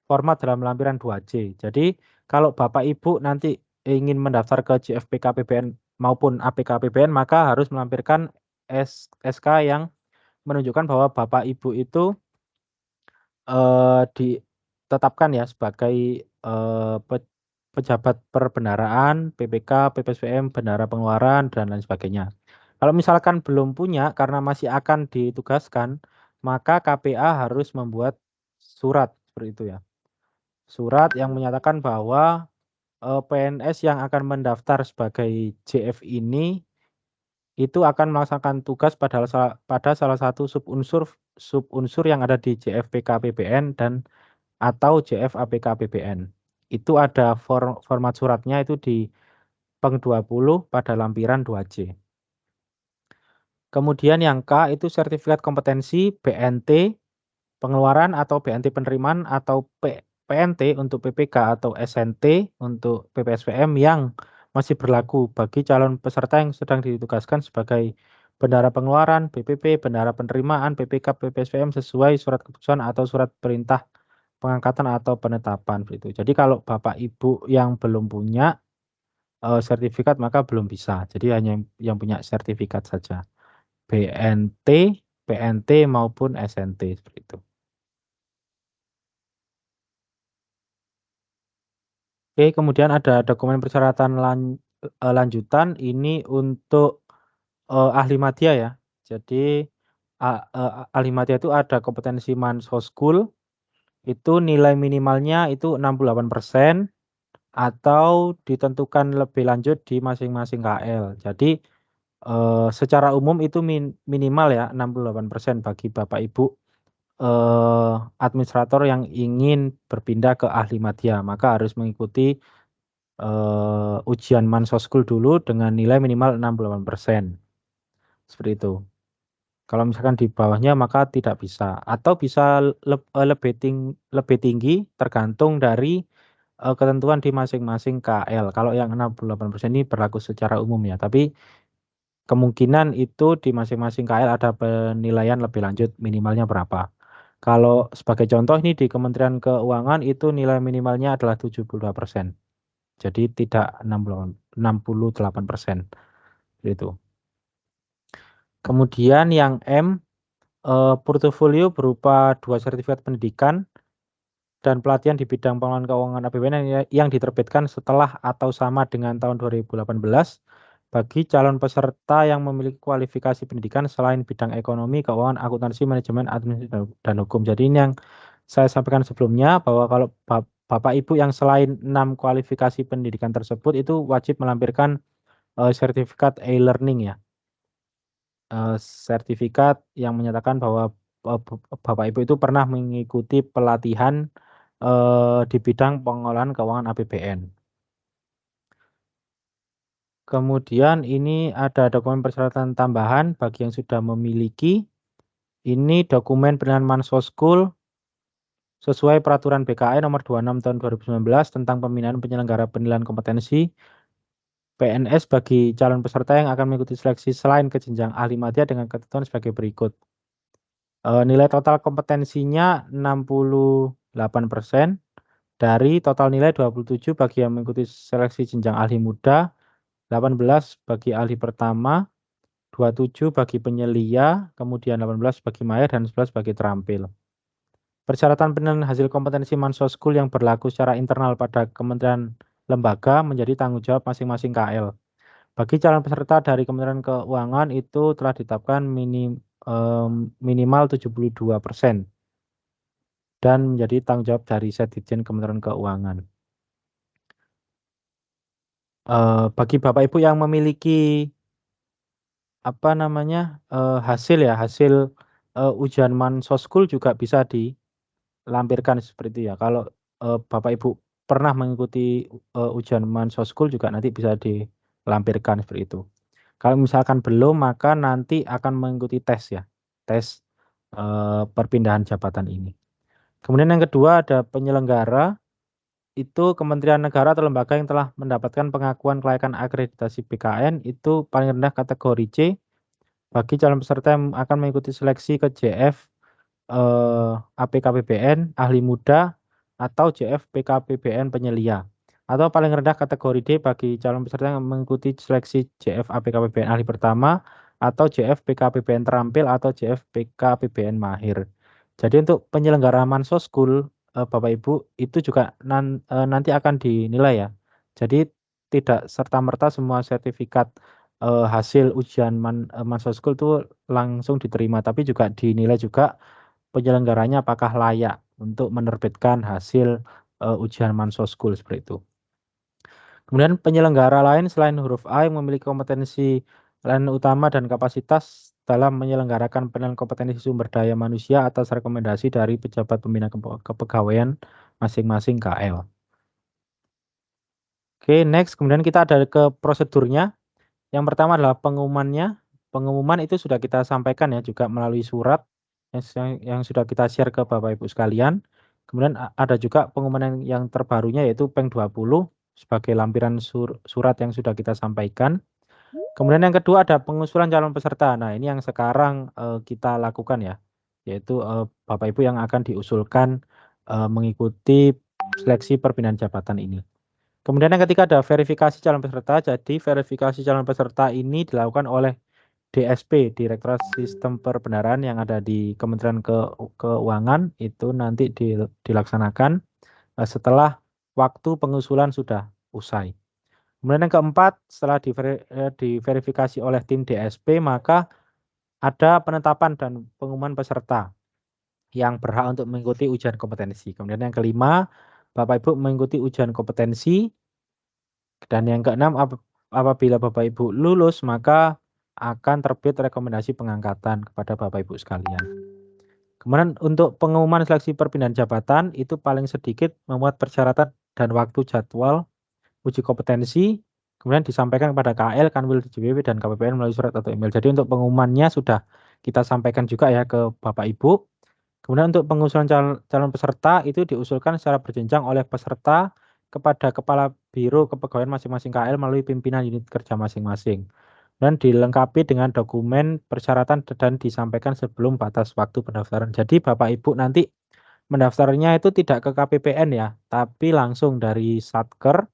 format dalam lampiran 2C. Jadi kalau Bapak Ibu nanti ingin mendaftar ke JFBK PBN maupun APK PBN maka harus melampirkan SK yang menunjukkan bahwa Bapak Ibu itu ditetapkan ya sebagai pejabat perbendaharaan, PPK, PPSPM, bendahara pengeluaran dan lain sebagainya. Kalau misalkan belum punya karena masih akan ditugaskan, maka KPA harus membuat surat seperti itu ya. Surat yang menyatakan bahwa PNS yang akan mendaftar sebagai JF ini itu akan melaksanakan tugas pada salah satu subunsur subunsur yang ada di JFPK PBN dan atau JFAPK PBN. Itu ada format suratnya itu di Peng 20 pada lampiran 2C. Kemudian yang K itu sertifikat kompetensi BNT pengeluaran atau BNT penerimaan atau PNT untuk PPK atau SNT untuk PPSPM yang masih berlaku bagi calon peserta yang sedang ditugaskan sebagai bendahara pengeluaran, BPP, bendahara penerimaan, PPK, PPSPM sesuai surat keputusan atau surat perintah pengangkatan atau penetapan begitu. Jadi kalau Bapak Ibu yang belum punya sertifikat maka belum bisa. Jadi hanya yang punya sertifikat saja. BNT, PNT maupun SNT seperti itu. Oke, kemudian ada dokumen persyaratan lanjutan ini untuk ahli madya ya. Jadi ahli madya itu ada kompetensi Mansoskul, itu nilai minimalnya itu 68% atau ditentukan lebih lanjut di masing-masing KL. Jadi secara umum itu minimal ya 68% bagi Bapak Ibu administrator yang ingin berpindah ke ahli madya, maka harus mengikuti ujian Mansoskul dulu dengan nilai minimal 68%. Seperti itu. Kalau misalkan di bawahnya maka tidak bisa atau bisa lebih tinggi tergantung dari ketentuan di masing-masing KL. Kalau yang 68% ini berlaku secara umum ya, tapi kemungkinan itu di masing-masing KL ada penilaian lebih lanjut minimalnya berapa. Kalau sebagai contoh ini di Kementerian Keuangan itu nilai minimalnya adalah 72%. Jadi tidak 68%. Itu. Kemudian yang M, portofolio berupa 2 sertifikat pendidikan dan pelatihan di bidang pengelolaan keuangan APBN yang diterbitkan setelah atau sama dengan tahun 2018 bagi calon peserta yang memiliki kualifikasi pendidikan selain bidang ekonomi, keuangan, akuntansi, manajemen, administrasi, dan hukum. Jadi ini yang saya sampaikan sebelumnya bahwa kalau Bapak Ibu yang selain 6 kualifikasi pendidikan tersebut itu wajib melampirkan sertifikat e-learning ya. Sertifikat yang menyatakan bahwa Bapak Ibu itu pernah mengikuti pelatihan di bidang pengolahan keuangan APBN. Kemudian ini ada dokumen persyaratan tambahan bagi yang sudah memiliki. Ini dokumen penilaian Mansoskul sesuai peraturan BKN nomor 26 tahun 2019 tentang pembinaan penyelenggara penilaian kompetensi PNS bagi calon peserta yang akan mengikuti seleksi selain ke jenjang ahli madya dengan ketentuan sebagai berikut. Nilai total kompetensinya 68% dari total nilai 27 bagi yang mengikuti seleksi jenjang ahli muda, 18 bagi ahli pertama, 27 bagi penyelia, kemudian 18 bagi mahir dan 11 bagi terampil. Persyaratan penilaian hasil kompetensi Mansoskul yang berlaku secara internal pada kementerian lembaga menjadi tanggung jawab masing-masing KL. Bagi calon peserta dari Kementerian Keuangan itu telah ditetapkan minimal 72% dan menjadi tanggung jawab dari Sekjen Kementerian Keuangan. Bagi Bapak Ibu yang memiliki hasil ujian Mansoskul juga bisa dilampirkan seperti itu ya. Kalau Bapak Ibu pernah mengikuti ujian Mansoskul juga nanti bisa dilampirkan seperti itu. Kalau misalkan belum, maka nanti akan mengikuti tes ya, tes perpindahan jabatan ini. Kemudian yang kedua ada penyelenggara, itu kementerian negara atau lembaga yang telah mendapatkan pengakuan kelayakan akreditasi BKN itu paling rendah kategori C bagi calon peserta yang akan mengikuti seleksi ke JF APKPBN ahli muda atau JF PKPBN penyelia. Atau paling rendah kategori D bagi calon peserta yang mengikuti seleksi JF APKPBN ahli pertama atau JF PKPBN terampil atau JF PKPBN mahir. Jadi untuk penyelenggaraan Mansoskul Bapak Ibu itu juga nanti akan dinilai ya. Jadi tidak serta-merta semua sertifikat hasil ujian Mansoskul itu langsung diterima, tapi juga dinilai juga penyelenggaranya apakah layak untuk menerbitkan hasil ujian Mansoskul seperti itu. Kemudian penyelenggara lain selain huruf A yang memiliki kompetensi lain utama dan kapasitas dalam menyelenggarakan penilaian kompetensi sumber daya manusia atas rekomendasi dari pejabat pembina kepegawaian masing-masing KL. Oke, next. Kemudian kita ada ke prosedurnya. Yang pertama adalah pengumumannya. Pengumuman itu sudah kita sampaikan ya juga melalui surat yang sudah kita share ke Bapak Ibu sekalian. Kemudian ada juga pengumuman yang terbarunya yaitu Peng 20 sebagai lampiran surat yang sudah kita sampaikan. Kemudian yang kedua ada pengusulan calon peserta. Nah, ini yang sekarang kita lakukan ya, yaitu Bapak Ibu yang akan diusulkan mengikuti seleksi perpindahan jabatan ini. Kemudian yang ketiga ada verifikasi calon peserta. Jadi verifikasi calon peserta ini dilakukan oleh DSP, Direktorat Sistem Perbenaran yang ada di Kementerian Keuangan itu nanti dilaksanakan setelah waktu pengusulan sudah usai. Kemudian yang keempat, setelah diverifikasi oleh tim DSP, maka ada penetapan dan pengumuman peserta yang berhak untuk mengikuti ujian kompetensi. Kemudian yang kelima, Bapak Ibu mengikuti ujian kompetensi. Dan yang keenam, apabila Bapak Ibu lulus, maka akan terbit rekomendasi pengangkatan kepada Bapak Ibu sekalian. Kemudian untuk pengumuman seleksi perpindahan jabatan itu paling sedikit memuat persyaratan dan waktu jadwal uji kompetensi, kemudian disampaikan kepada KL, Kanwil DJBW dan KPPN melalui surat atau email. Jadi untuk pengumumannya sudah kita sampaikan juga ya ke Bapak Ibu. Kemudian untuk pengusulan calon peserta itu diusulkan secara berjenjang oleh peserta kepada Kepala Biro Kepegawaian masing-masing KL melalui pimpinan unit kerja masing-masing. Dan dilengkapi dengan dokumen persyaratan dan disampaikan sebelum batas waktu pendaftaran. Jadi Bapak Ibu nanti mendaftarnya itu tidak ke KPPN ya, tapi langsung dari Satker,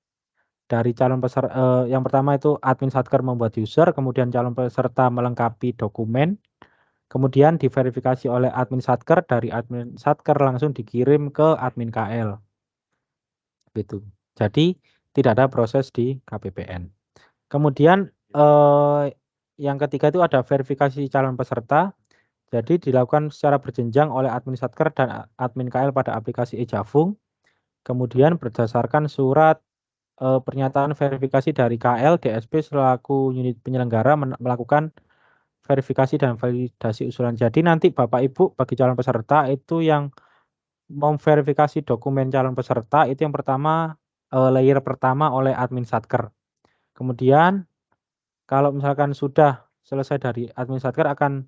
dari calon peserta yang pertama itu admin Satker membuat user, kemudian calon peserta melengkapi dokumen, kemudian diverifikasi oleh admin Satker, dari admin Satker langsung dikirim ke admin KL. Gitu. Jadi tidak ada proses di KPPN. Kemudian yang ketiga itu ada verifikasi calon peserta. Jadi dilakukan secara berjenjang oleh admin Satker dan admin KL pada aplikasi eJavung. Kemudian berdasarkan surat pernyataan verifikasi dari KL, DSP selaku unit penyelenggara melakukan verifikasi dan validasi usulan. Jadi nanti Bapak Ibu bagi calon peserta itu yang memverifikasi dokumen calon peserta itu yang pertama layer pertama oleh admin Satker. Kemudian kalau misalkan sudah selesai dari admin Satker akan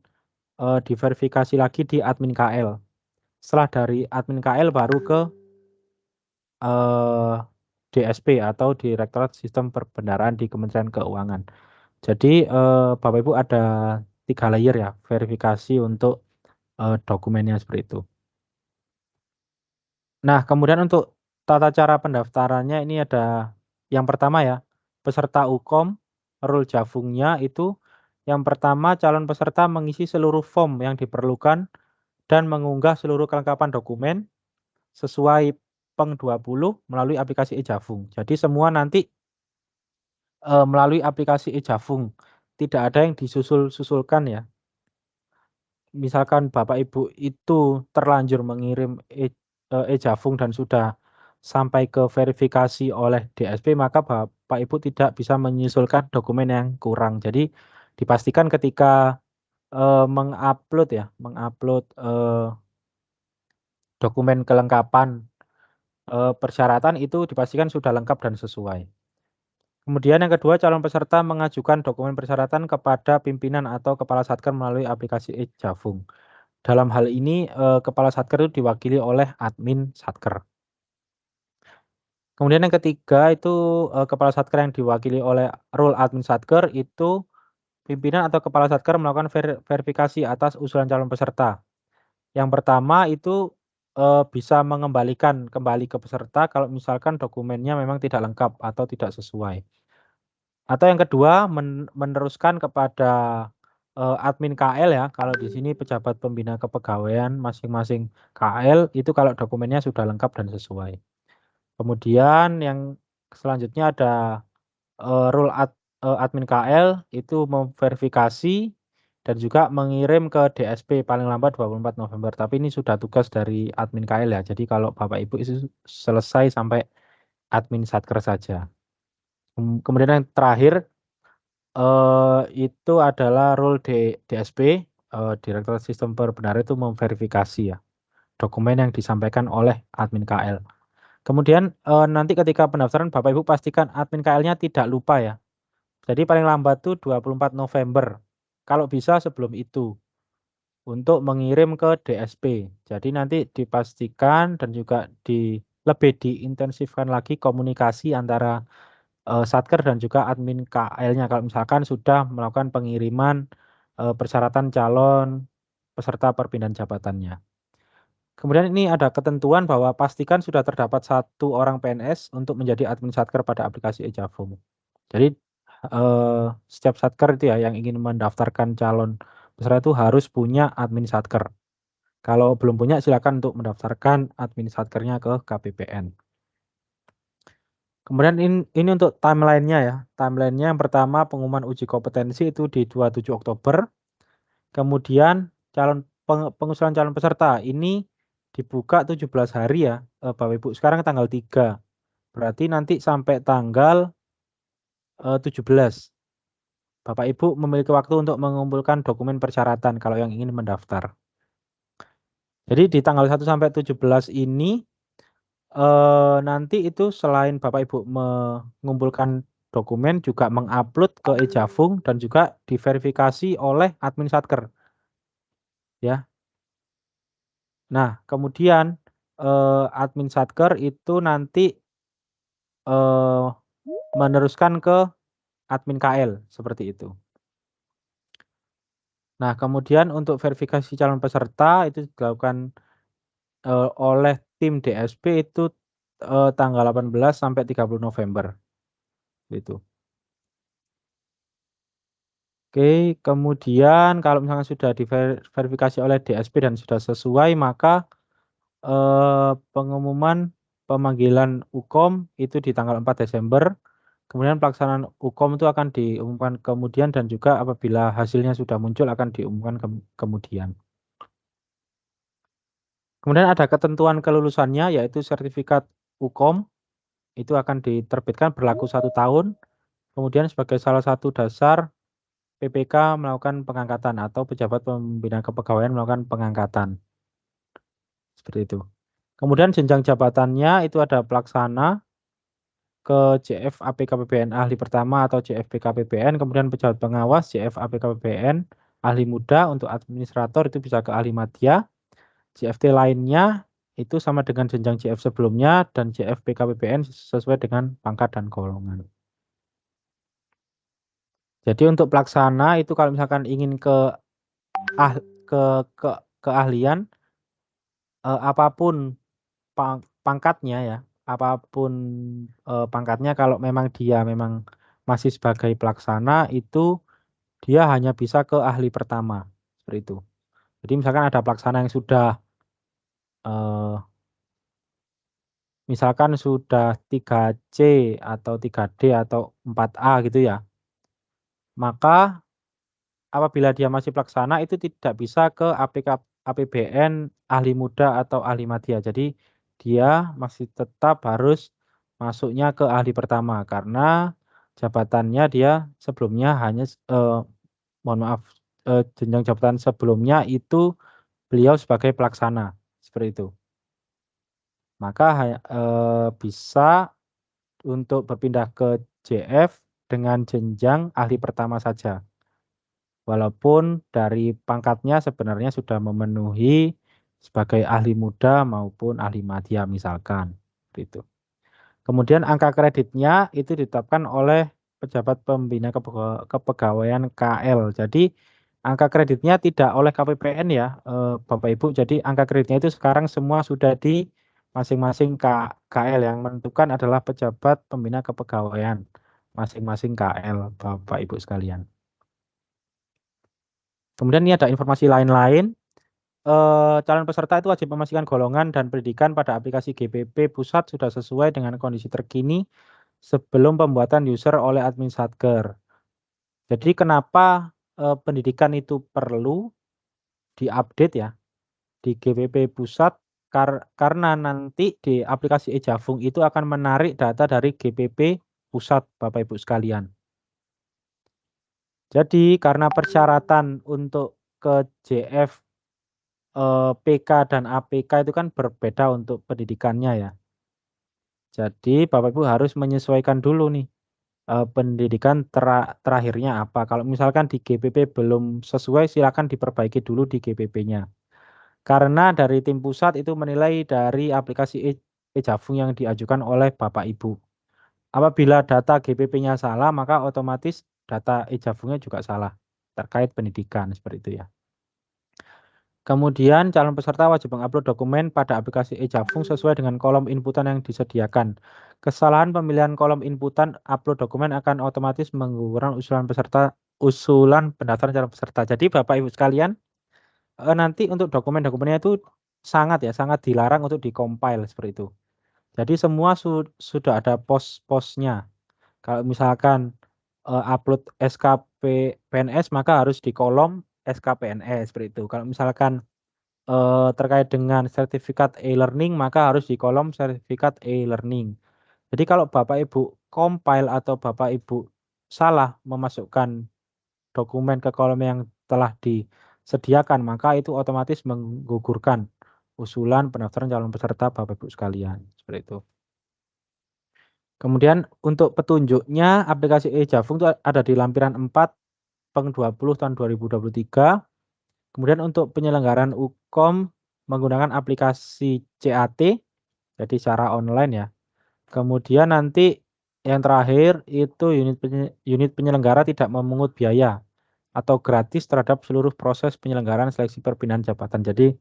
diverifikasi lagi di admin KL. Setelah dari admin KL baru ke eh, DSP atau Direktorat Sistem Perbendaharaan di Kementerian Keuangan. Jadi Bapak Ibu ada 3 layer ya verifikasi untuk dokumennya seperti itu. Nah, kemudian untuk tata cara pendaftarannya ini ada yang pertama ya, peserta UKOM, rule Javungnya itu yang pertama calon peserta mengisi seluruh form yang diperlukan dan mengunggah seluruh kelengkapan dokumen sesuai Peng 20 melalui aplikasi e-Javung. Jadi semua nanti melalui aplikasi e-Javung. Tidak ada yang disusul-susulkan ya. Misalkan Bapak Ibu itu terlanjur mengirim e-Javung dan sudah sampai ke verifikasi oleh DSP, maka Bapak Ibu tidak bisa menyusulkan dokumen yang kurang. Jadi dipastikan ketika mengupload ya, mengupload dokumen kelengkapan persyaratan itu dipastikan sudah lengkap dan sesuai. Kemudian yang kedua, calon peserta mengajukan dokumen persyaratan kepada pimpinan atau kepala satker melalui aplikasi e-Javung. Dalam hal ini, kepala satker itu diwakili oleh admin satker. Kemudian yang ketiga itu, kepala satker yang diwakili oleh role admin satker itu pimpinan atau kepala satker melakukan verifikasi atas usulan calon peserta. Yang pertama itu, bisa mengembalikan kembali ke peserta kalau misalkan dokumennya memang tidak lengkap atau tidak sesuai. Atau yang kedua meneruskan kepada, admin KL ya, kalau di sini pejabat pembina kepegawaian masing-masing KL itu kalau dokumennya sudah lengkap dan sesuai. Kemudian yang selanjutnya ada, rule admin KL itu memverifikasi dan juga mengirim ke DSP paling lambat 24 November, tapi ini sudah tugas dari admin KL ya. Jadi kalau Bapak Ibu itu selesai sampai admin satker saja. Kemudian yang terakhir itu adalah role DSP, Direktorat Sistem Perbendaharaan itu memverifikasi ya, dokumen yang disampaikan oleh admin KL. Kemudian, nanti ketika pendaftaran Bapak Ibu pastikan admin KL-nya tidak lupa ya. Jadi paling lambat tuh 24 November, kalau bisa sebelum itu, untuk mengirim ke DSP. Jadi nanti dipastikan dan juga lebih diintensifkan lagi komunikasi antara satker dan juga admin KL-nya kalau misalkan sudah melakukan pengiriman, persyaratan calon peserta perpindahan jabatannya. Kemudian ini ada ketentuan bahwa pastikan sudah terdapat 1 orang PNS untuk menjadi admin satker pada aplikasi e-Javung. Jadi, setiap satker itu ya yang ingin mendaftarkan calon peserta itu harus punya admin satker. Kalau belum punya silakan untuk mendaftarkan admin satkernya ke KPPN. Kemudian ini untuk timeline-nya ya. Timeline-nya yang pertama pengumuman uji kompetensi itu di 27 Oktober. Kemudian pengusulan calon peserta ini dibuka 17 hari ya, Bapak Ibu. Sekarang tanggal 3. Berarti nanti sampai tanggal 17. Bapak Ibu memiliki waktu untuk mengumpulkan dokumen persyaratan kalau yang ingin mendaftar. Jadi di tanggal 1 sampai 17 ini nanti itu selain Bapak Ibu mengumpulkan dokumen juga mengupload ke e-Javung dan juga diverifikasi oleh admin satker, ya. Nah, kemudian, admin satker itu nanti, eee, meneruskan ke admin KL, seperti itu. Nah, kemudian untuk verifikasi calon peserta itu dilakukan, oleh tim DSP itu, tanggal 18 sampai 30 November, gitu. Oke, kemudian kalau misalnya sudah diverifikasi oleh DSP dan sudah sesuai, maka, pengumuman pemanggilan UKOM itu di tanggal 4 Desember, kemudian pelaksanaan UKOM itu akan diumumkan kemudian dan juga apabila hasilnya sudah muncul akan diumumkan kemudian. Kemudian ada ketentuan kelulusannya yaitu sertifikat UKOM, itu akan diterbitkan berlaku 1 tahun, kemudian sebagai salah satu dasar PPK melakukan pengangkatan atau pejabat pembina kepegawaian melakukan pengangkatan, seperti itu. Kemudian jenjang jabatannya itu ada pelaksana, ke CF APKPBN ahli pertama atau CF BKPBN, kemudian pejabat pengawas CF APKPBN, ahli muda, untuk administrator itu bisa ke ahli madya, JFT lainnya itu sama dengan jenjang JF sebelumnya dan JF BKPBN sesuai dengan pangkat dan golongan. Jadi untuk pelaksana itu kalau misalkan ingin ah, ke ke keahlian apapun pangkatnya ya, apapun pangkatnya kalau memang dia memang masih sebagai pelaksana itu dia hanya bisa ke ahli pertama seperti itu. Jadi misalkan ada pelaksana yang sudah eh, misalkan sudah 3C atau 3D atau 4A gitu ya, maka apabila dia masih pelaksana itu tidak bisa ke APBN ahli muda atau ahli madya. Jadi dia masih tetap harus masuknya ke ahli pertama karena jabatannya dia sebelumnya hanya mohon maaf jenjang jabatan sebelumnya itu beliau sebagai pelaksana seperti itu. Maka bisa untuk berpindah ke JF dengan jenjang ahli pertama saja. Walaupun dari pangkatnya sebenarnya sudah memenuhi sebagai ahli muda maupun ahli madya misalkan, gitu. Kemudian angka kreditnya itu ditetapkan oleh pejabat pembina kepegawaian KL. Jadi angka kreditnya tidak oleh KPPN ya, Bapak Ibu. Jadi angka kreditnya itu sekarang semua sudah di masing-masing KL, yang menentukan adalah pejabat pembina kepegawaian masing-masing KL, Bapak Ibu sekalian. Kemudian ini ada informasi lain-lain. Calon peserta itu wajib memastikan golongan dan pendidikan pada aplikasi GPP pusat sudah sesuai dengan kondisi terkini sebelum pembuatan user oleh admin Satker. Jadi kenapa pendidikan itu perlu diupdate ya di GPP pusat, karena nanti di aplikasi e-Jafung itu akan menarik data dari GPP pusat Bapak Ibu sekalian. Jadi karena persyaratan untuk ke JF PK dan APK itu kan berbeda untuk pendidikannya ya. Jadi Bapak Ibu harus menyesuaikan dulu nih pendidikan terakhirnya apa. Kalau misalkan di GPP belum sesuai silakan diperbaiki dulu di GPP-nya. Karena dari tim pusat itu menilai dari aplikasi e-Jafung yang diajukan oleh Bapak Ibu. Apabila data GPP-nya salah maka otomatis data e-Jafungnya juga salah terkait pendidikan seperti itu ya. Kemudian calon peserta wajib mengupload dokumen pada aplikasi e-Jafung sesuai dengan kolom inputan yang disediakan. Kesalahan pemilihan kolom inputan upload dokumen akan otomatis menggugurkan usulan pendaftaran calon peserta. Jadi Bapak Ibu sekalian, nanti untuk dokumen-dokumennya itu sangat dilarang untuk di-compile seperti itu. Jadi semua sudah ada pos-posnya. Kalau misalkan upload SKP PNS maka harus di kolom SKPNS seperti itu. Kalau misalkan terkait dengan sertifikat e-learning maka harus di kolom sertifikat e-learning. Jadi kalau Bapak Ibu compile atau Bapak Ibu salah memasukkan dokumen ke kolom yang telah disediakan maka itu otomatis menggugurkan usulan pendaftaran calon peserta Bapak Ibu sekalian, seperti itu. Kemudian untuk petunjuknya aplikasi e-Jafung itu ada di lampiran 4 Peng 20 tahun 2023. Kemudian untuk penyelenggaraan UKOM menggunakan aplikasi CAT, jadi secara online ya. Kemudian nanti yang terakhir itu unit penyelenggara tidak memungut biaya atau gratis terhadap seluruh proses penyelenggaraan seleksi perpindahan jabatan. Jadi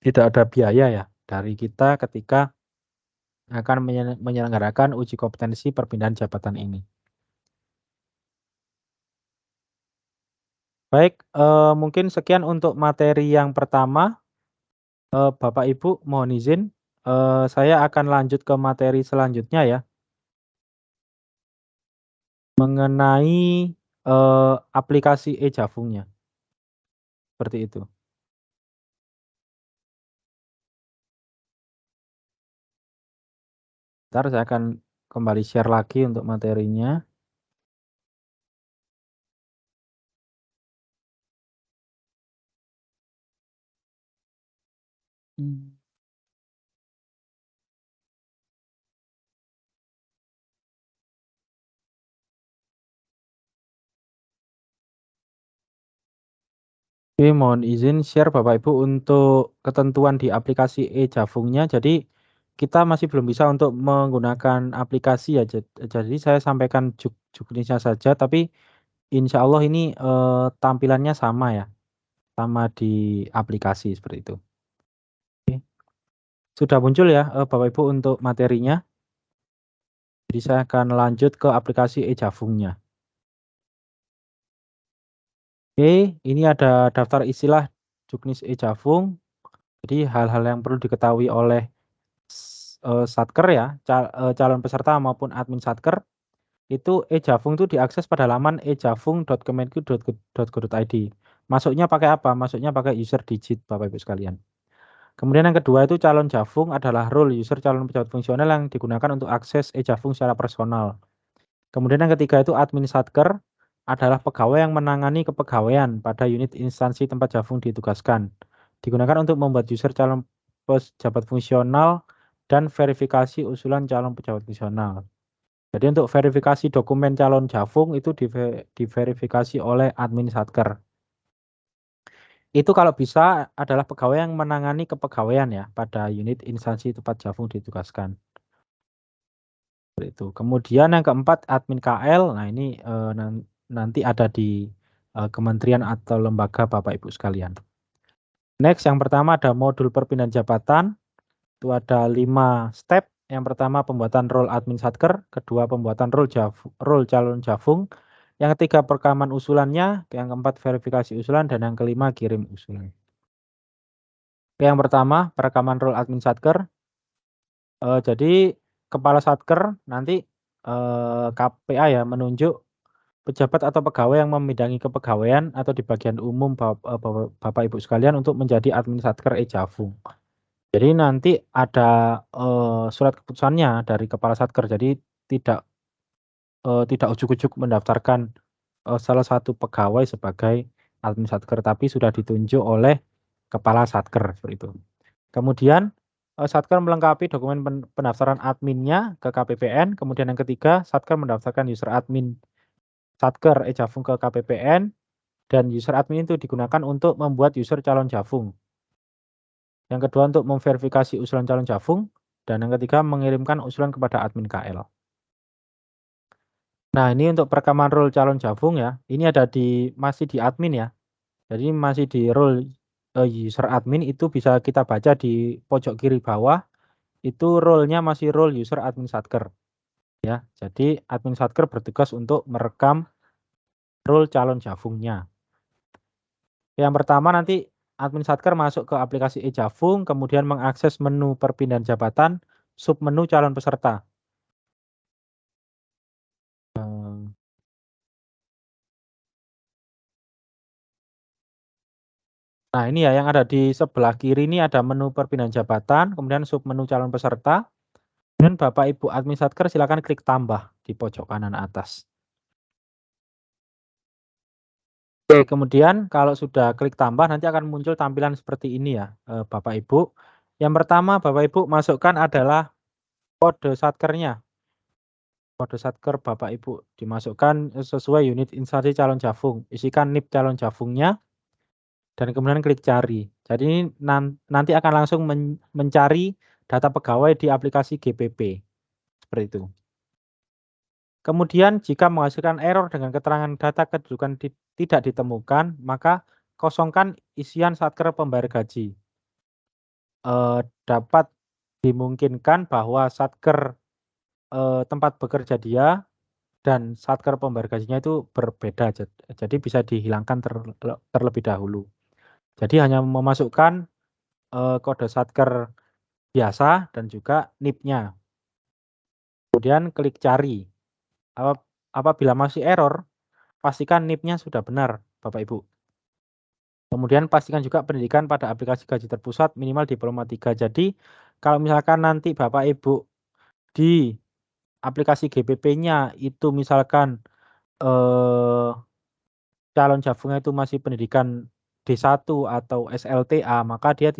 tidak ada biaya ya dari kita ketika akan menyelenggarakan uji kompetensi perpindahan jabatan ini. Baik, mungkin sekian untuk materi yang pertama. Bapak Ibu mohon izin, saya akan lanjut ke materi selanjutnya ya, mengenai, aplikasi e-Jafungnya, seperti itu. Entar saya akan kembali share lagi untuk materinya. Mmm. Oke, mohon izin share Bapak Ibu untuk ketentuan di aplikasi e-Javungnya. Jadi kita masih belum bisa untuk menggunakan aplikasi ya. Jadi saya sampaikan juknisnya saja, tapi insya Allah ini tampilannya sama ya, sama di aplikasi seperti itu. Oke. Sudah muncul ya Bapak Ibu untuk materinya. Jadi saya akan lanjut ke aplikasi e-Javungnya. Oke, ini ada daftar istilah juknis e-Javung. Jadi hal-hal yang perlu diketahui oleh Satker ya, calon peserta maupun admin Satker, itu e-Javung itu diakses pada laman ejavung.kemenq.go.id. Masuknya pakai apa? Masuknya pakai user digit Bapak Ibu sekalian. Kemudian yang kedua itu calon Javung adalah role user calon pejabat fungsional yang digunakan untuk akses e-Javung secara personal. Kemudian yang ketiga itu admin Satker adalah pegawai yang menangani kepegawaian pada unit instansi tempat Javung ditugaskan. Digunakan untuk membuat user calon pejabat fungsional dan verifikasi usulan calon pejabat fungsional. Jadi untuk verifikasi dokumen calon Javung itu diverifikasi oleh admin Satker. Itu kalau bisa adalah pegawai yang menangani kepegawaian ya pada unit instansi tempat Javung ditugaskan. Seperti itu. Kemudian yang keempat admin KL. Nah ini nanti ada di kementerian atau lembaga Bapak Ibu sekalian. Next yang pertama ada modul perpindahan jabatan. Itu ada 5 step. Yang pertama pembuatan role admin Satker, kedua pembuatan role calon Javung, yang ketiga perekaman usulannya, yang keempat verifikasi usulan, dan yang kelima kirim usulan. Yang pertama perekaman role admin Satker. Jadi kepala Satker nanti KPA ya menunjuk pejabat atau pegawai yang membidangi kepegawaian atau di bagian umum Bapak Ibu sekalian untuk menjadi admin Satker e-Javung. Jadi nanti ada surat keputusannya dari kepala Satker. Jadi tidak ujuk-ujuk mendaftarkan salah satu pegawai sebagai admin Satker, tapi sudah ditunjuk oleh kepala Satker seperti itu. Kemudian Satker melengkapi dokumen pendaftaran adminnya ke KPPN. Kemudian yang ketiga, Satker mendaftarkan user admin Satker e-Javung ke KPPN dan user admin itu digunakan untuk membuat user calon Javung. Yang kedua untuk memverifikasi usulan calon Javung dan yang ketiga mengirimkan usulan kepada admin KL. Nah, ini untuk perekaman role calon Javung ya. Ini ada masih di admin ya. Jadi masih di role user admin itu bisa kita baca di pojok kiri bawah. Itu role-nya masih role user admin Satker ya. Jadi admin Satker bertugas untuk merekam role calon Javungnya. Yang pertama nanti admin Satker masuk ke aplikasi e-Javung, kemudian mengakses menu perpindahan jabatan, submenu calon peserta. Nah ini ya yang ada di sebelah kiri ini ada menu perpindahan jabatan, kemudian submenu calon peserta. Kemudian Bapak Ibu admin Satker silakan klik tambah di pojok kanan atas. Oke, kemudian kalau sudah klik tambah nanti akan muncul tampilan seperti ini ya Bapak Ibu. Yang pertama Bapak Ibu masukkan adalah kode Satkernya. Kode Satker Bapak Ibu dimasukkan sesuai unit instansi calon Javung. Isikan NIP calon Javungnya dan kemudian klik cari. Jadi ini nanti akan langsung mencari data pegawai di aplikasi GPP. Seperti itu. Kemudian jika menghasilkan error dengan keterangan data kedudukan tidak ditemukan, maka kosongkan isian Satker pembayar gaji. Dapat dimungkinkan bahwa Satker tempat bekerja dia dan Satker pembayar gajinya itu berbeda. Jadi bisa dihilangkan terlebih dahulu. Jadi hanya memasukkan kode Satker biasa dan juga NIP-nya. Kemudian klik cari. Apabila masih error, pastikan NIP-nya sudah benar, Bapak Ibu. Kemudian pastikan juga pendidikan pada aplikasi gaji terpusat minimal diploma 3. Jadi kalau misalkan nanti Bapak Ibu di aplikasi GPP-nya itu misalkan calon Javungnya itu masih pendidikan D1 atau SLTA, maka dia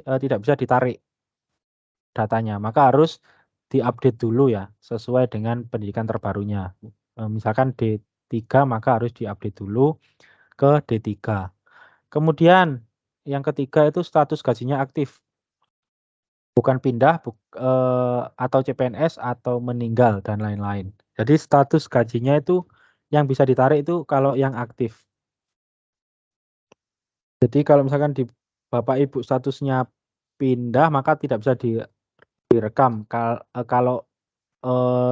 tidak bisa ditarik datanya. Maka harus diupdate dulu ya, sesuai dengan pendidikan terbarunya. Misalkan D3 maka harus diupdate dulu ke D3. Kemudian yang ketiga itu status gajinya aktif, bukan pindah, atau CPNS atau meninggal dan lain-lain. Jadi status gajinya itu yang bisa ditarik itu kalau yang aktif. Jadi kalau misalkan di Bapak Ibu statusnya pindah maka tidak bisa direkam. Kalau,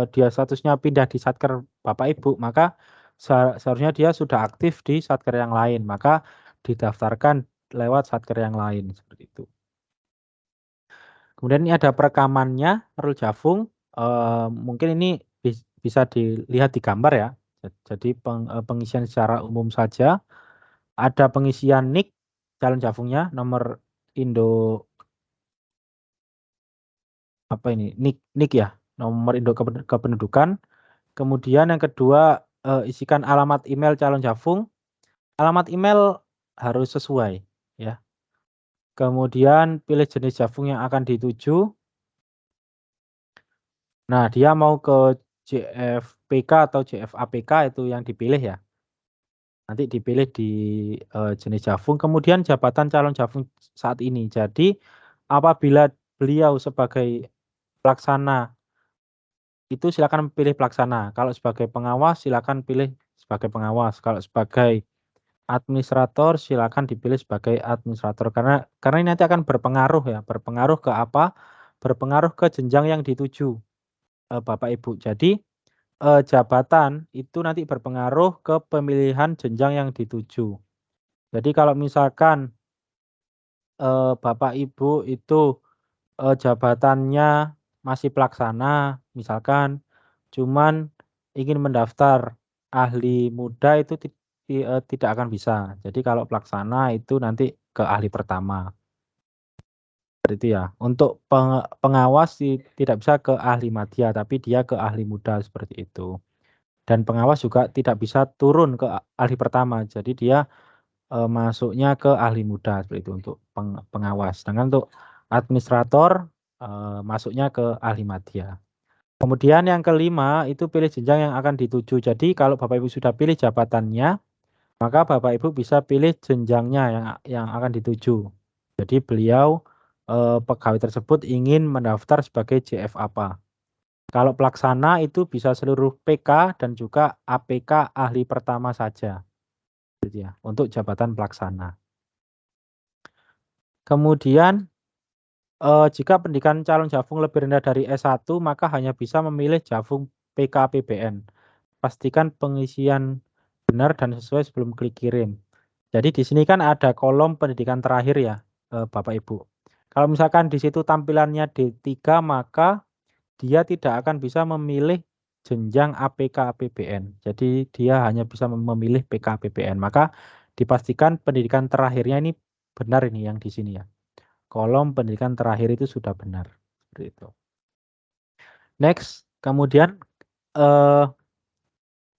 dia statusnya pindah di Satker Bapak Ibu maka seharusnya dia sudah aktif di Satker yang lain, maka didaftarkan lewat Satker yang lain, seperti itu. Kemudian ini ada perekamannya, Rul Jafung, mungkin ini bisa dilihat di gambar ya. Jadi pengisian secara umum saja, ada pengisian NIK calon Jafungnya, nomor Indo apa ini, NIK ya, nomor Indo Kependudukan. Kemudian yang kedua, isikan alamat email calon Jafung, alamat email harus sesuai ya. Kemudian pilih jenis Jafung yang akan dituju. Nah, dia mau ke JFPK atau JFAPK itu yang dipilih ya. Nanti dipilih di, jenis Jafung, kemudian jabatan calon Jafung saat ini. Jadi apabila beliau sebagai pelaksana, itu silakan pilih pelaksana. Kalau sebagai pengawas silakan pilih sebagai pengawas. Kalau sebagai administrator silakan dipilih sebagai administrator karena ini nanti akan berpengaruh ya, berpengaruh ke apa? Berpengaruh ke jenjang yang dituju, Bapak Ibu. Jadi jabatan itu nanti berpengaruh ke pemilihan jenjang yang dituju. Jadi kalau misalkan, Bapak Ibu itu, jabatannya masih pelaksana, misalkan cuman ingin mendaftar ahli muda itu tidak akan bisa. Jadi kalau pelaksana itu nanti ke ahli pertama, seperti itu ya. Untuk pengawas tidak bisa ke ahli madya, tapi dia ke ahli muda, seperti itu. Dan pengawas juga tidak bisa turun ke ahli pertama, jadi dia, masuknya ke ahli muda seperti itu untuk pengawas. Sedangkan untuk administrator, masuknya ke ahli madya. Kemudian yang kelima itu pilih jenjang yang akan dituju. Jadi kalau Bapak Ibu sudah pilih jabatannya, maka Bapak Ibu bisa pilih jenjangnya yang akan dituju. Jadi beliau, pegawai tersebut ingin mendaftar sebagai JF apa. Kalau pelaksana itu bisa seluruh PK dan juga APK ahli pertama saja, gitu ya, untuk jabatan pelaksana. Kemudian, jika pendidikan calon Jafung lebih rendah dari S1, maka hanya bisa memilih Jafung PKPBN. Pastikan pengisian benar dan sesuai sebelum klik kirim. Jadi di sini kan ada kolom pendidikan terakhir ya, Bapak Ibu. Kalau misalkan di situ tampilannya D3 maka dia tidak akan bisa memilih jenjang APK APBN. Jadi dia hanya bisa memilih PK APBN. Maka dipastikan pendidikan terakhirnya ini benar ini yang di sini ya. Kolom pendidikan terakhir itu sudah benar. Seperti itu. Next, kemudian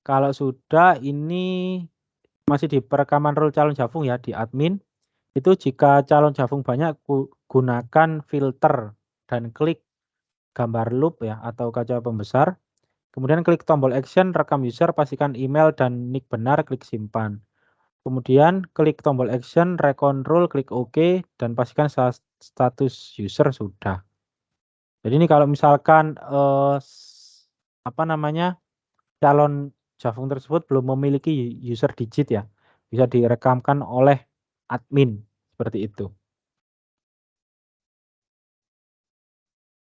kalau sudah ini masih di perekaman role calon Jafung ya di admin. Itu jika calon Jafung banyak gunakan filter dan klik gambar loop ya atau kaca pembesar. Kemudian klik tombol action, rekam user, pastikan email dan nick benar, klik simpan. Kemudian klik tombol action, rekontrol, klik OK, dan pastikan status user sudah. Jadi ini kalau misalkan apa namanya calon Jafung tersebut belum memiliki user digit ya, bisa direkamkan oleh admin seperti itu.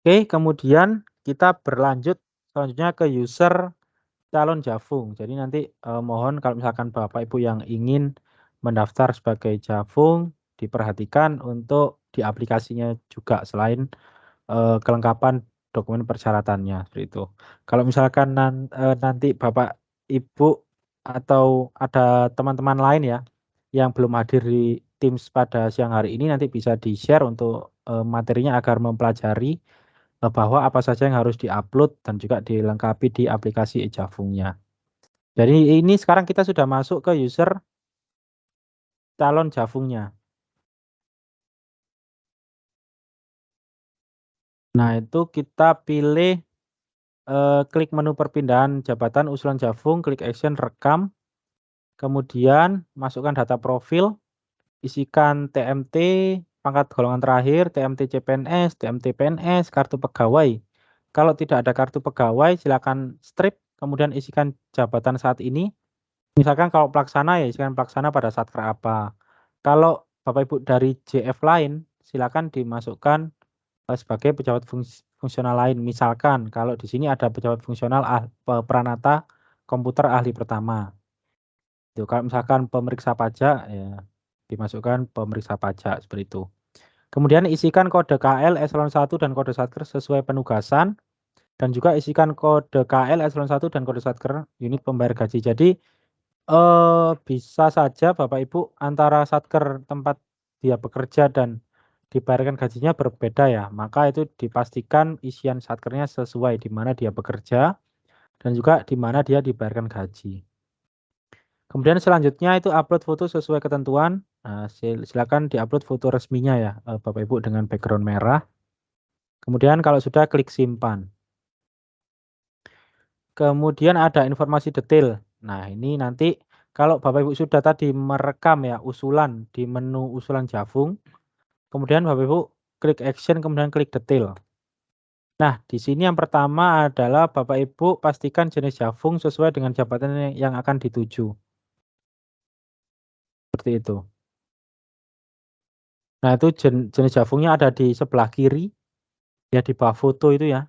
Oke, kemudian kita berlanjut selanjutnya ke user calon Jafung. Jadi nanti, mohon kalau misalkan Bapak Ibu yang ingin mendaftar sebagai Jafung, diperhatikan untuk di aplikasinya juga selain, kelengkapan dokumen persyaratannya, seperti itu. Kalau misalkan nanti Bapak Ibu atau ada teman-teman lain ya, yang belum hadir di Teams pada siang hari ini, nanti bisa di-share untuk, materinya agar mempelajari bahwa apa saja yang harus diupload dan juga dilengkapi di aplikasi e-Jafungnya. Jadi ini sekarang kita sudah masuk ke user calon Jafungnya. Nah itu kita pilih, klik menu perpindahan jabatan usulan Jafung, klik action rekam, kemudian masukkan data profil, isikan TMT, pangkat golongan terakhir, TMT CPNS, TMT PNS, kartu pegawai. Kalau tidak ada kartu pegawai, silakan strip, kemudian isikan jabatan saat ini. Misalkan kalau pelaksana ya isikan pelaksana pada Satker apa. Kalau Bapak Ibu dari JF lain, silakan dimasukkan sebagai pejabat fungsional lain. Misalkan kalau di sini ada pejabat fungsional Pranata komputer ahli pertama. Itu kalau misalkan pemeriksa pajak ya dimasukkan pemeriksa pajak seperti itu. Kemudian isikan kode KL eselon 1 dan kode Satker sesuai penugasan dan juga isikan kode KL eselon 1 dan kode Satker unit pembayar gaji. Jadi bisa saja Bapak Ibu antara Satker tempat dia bekerja dan dibayarkan gajinya berbeda ya. Maka itu dipastikan isian Satkernya sesuai di mana dia bekerja dan juga di mana dia dibayarkan gaji. Kemudian selanjutnya itu upload foto sesuai ketentuan. Nah, silakan diupload foto resminya ya, Bapak Ibu dengan background merah. Kemudian kalau sudah klik simpan. Kemudian ada informasi detail. Nah, ini nanti kalau Bapak Ibu sudah tadi merekam ya usulan di menu usulan Jafung, kemudian Bapak Ibu klik action kemudian klik detail. Nah, di sini yang pertama adalah Bapak Ibu pastikan jenis Jafung sesuai dengan jabatan yang akan dituju. Seperti itu. Nah, itu jenis Jafungnya ada di sebelah kiri, ya di bawah foto itu ya.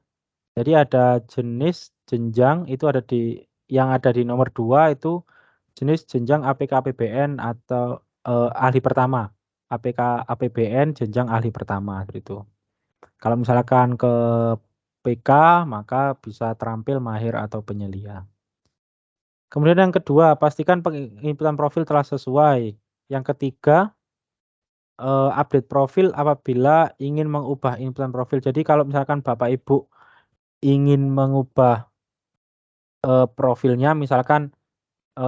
Jadi ada jenis jenjang itu ada di yang ada di nomor 2 itu jenis jenjang APK APBN atau ahli pertama. APK APBN jenjang ahli pertama itu. Kalau misalkan ke PK maka bisa terampil mahir atau penyelia. Kemudian yang kedua, pastikan penginputan profil telah sesuai. Yang ketiga, update profil apabila ingin mengubah inputan profil. Jadi kalau misalkan Bapak Ibu ingin mengubah profilnya misalkan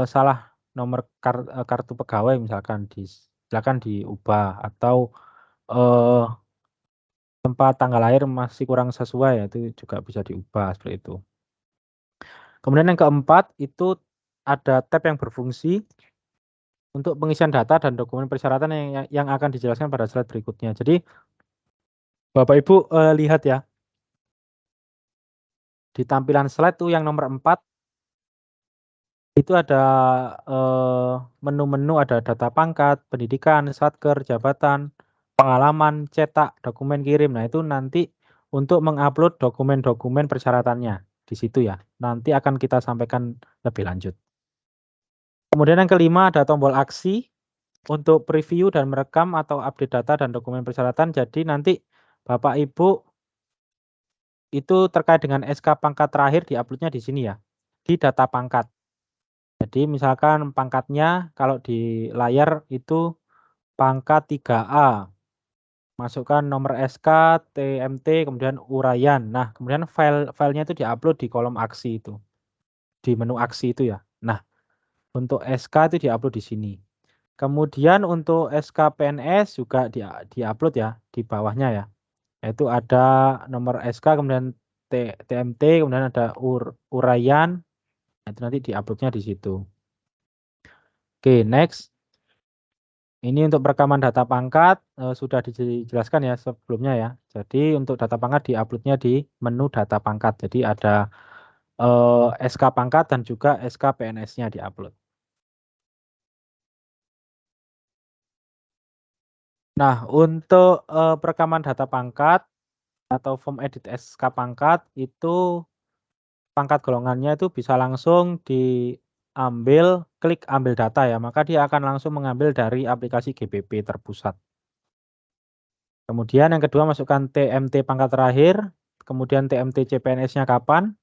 salah nomor kartu pegawai misalkan silakan diubah atau tempat tanggal lahir masih kurang sesuai ya itu juga bisa diubah seperti itu. Kemudian yang keempat itu ada tab yang berfungsi untuk pengisian data dan dokumen persyaratan yang akan dijelaskan pada slide berikutnya. Jadi Bapak Ibu lihat ya di tampilan slide tuh yang nomor 4 itu ada menu-menu ada data pangkat, pendidikan, satker, jabatan, pengalaman, cetak, dokumen kirim. Nah, itu nanti untuk mengupload dokumen-dokumen persyaratannya di situ ya. Nanti akan kita sampaikan lebih lanjut. Kemudian yang kelima ada tombol aksi untuk preview dan merekam atau update data dan dokumen persyaratan. Jadi nanti Bapak Ibu itu terkait dengan SK pangkat terakhir diuploadnya di sini ya, di data pangkat. Jadi misalkan pangkatnya kalau di layar itu pangkat 3A, masukkan nomor SK, TMT, kemudian uraian. Nah, kemudian filenya itu diupload di kolom aksi itu, di menu aksi itu ya. Nah, untuk SK itu diupload di sini. Kemudian untuk SK PNS juga diupload ya di bawahnya ya. Yaitu ada nomor SK, kemudian TMT, kemudian ada uraian. Nah, itu nanti diuploadnya di situ. Oke, next. Ini untuk perekaman data pangkat sudah dijelaskan ya sebelumnya ya. Jadi untuk data pangkat diuploadnya di menu data pangkat. Jadi ada SK pangkat dan juga SK PNS-nya diupload. Nah, untuk perekaman data pangkat atau form edit SK pangkat itu pangkat golongannya itu bisa langsung diambil, klik ambil data ya. Maka dia akan langsung mengambil dari aplikasi GPP terpusat. Kemudian yang kedua masukkan TMT pangkat terakhir, kemudian TMT CPNS-nya kapan,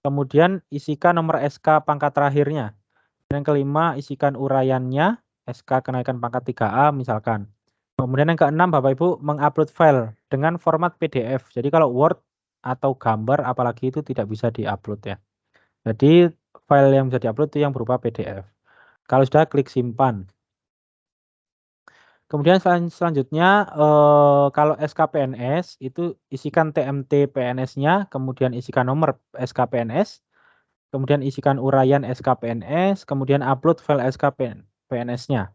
kemudian isikan nomor SK pangkat terakhirnya. Yang kelima isikan uraiannya, SK kenaikan pangkat 3A misalkan. Kemudian yang keenam Bapak Ibu mengupload file dengan format PDF. Jadi kalau Word atau gambar apalagi itu tidak bisa diupload ya. Jadi file yang bisa diupload itu yang berupa PDF. Kalau sudah klik simpan. Kemudian selanjutnya kalau SKPNS itu isikan TMT PNS-nya, kemudian isikan nomor SKPNS, kemudian isikan uraian SKPNS, kemudian upload file SKPNS-nya.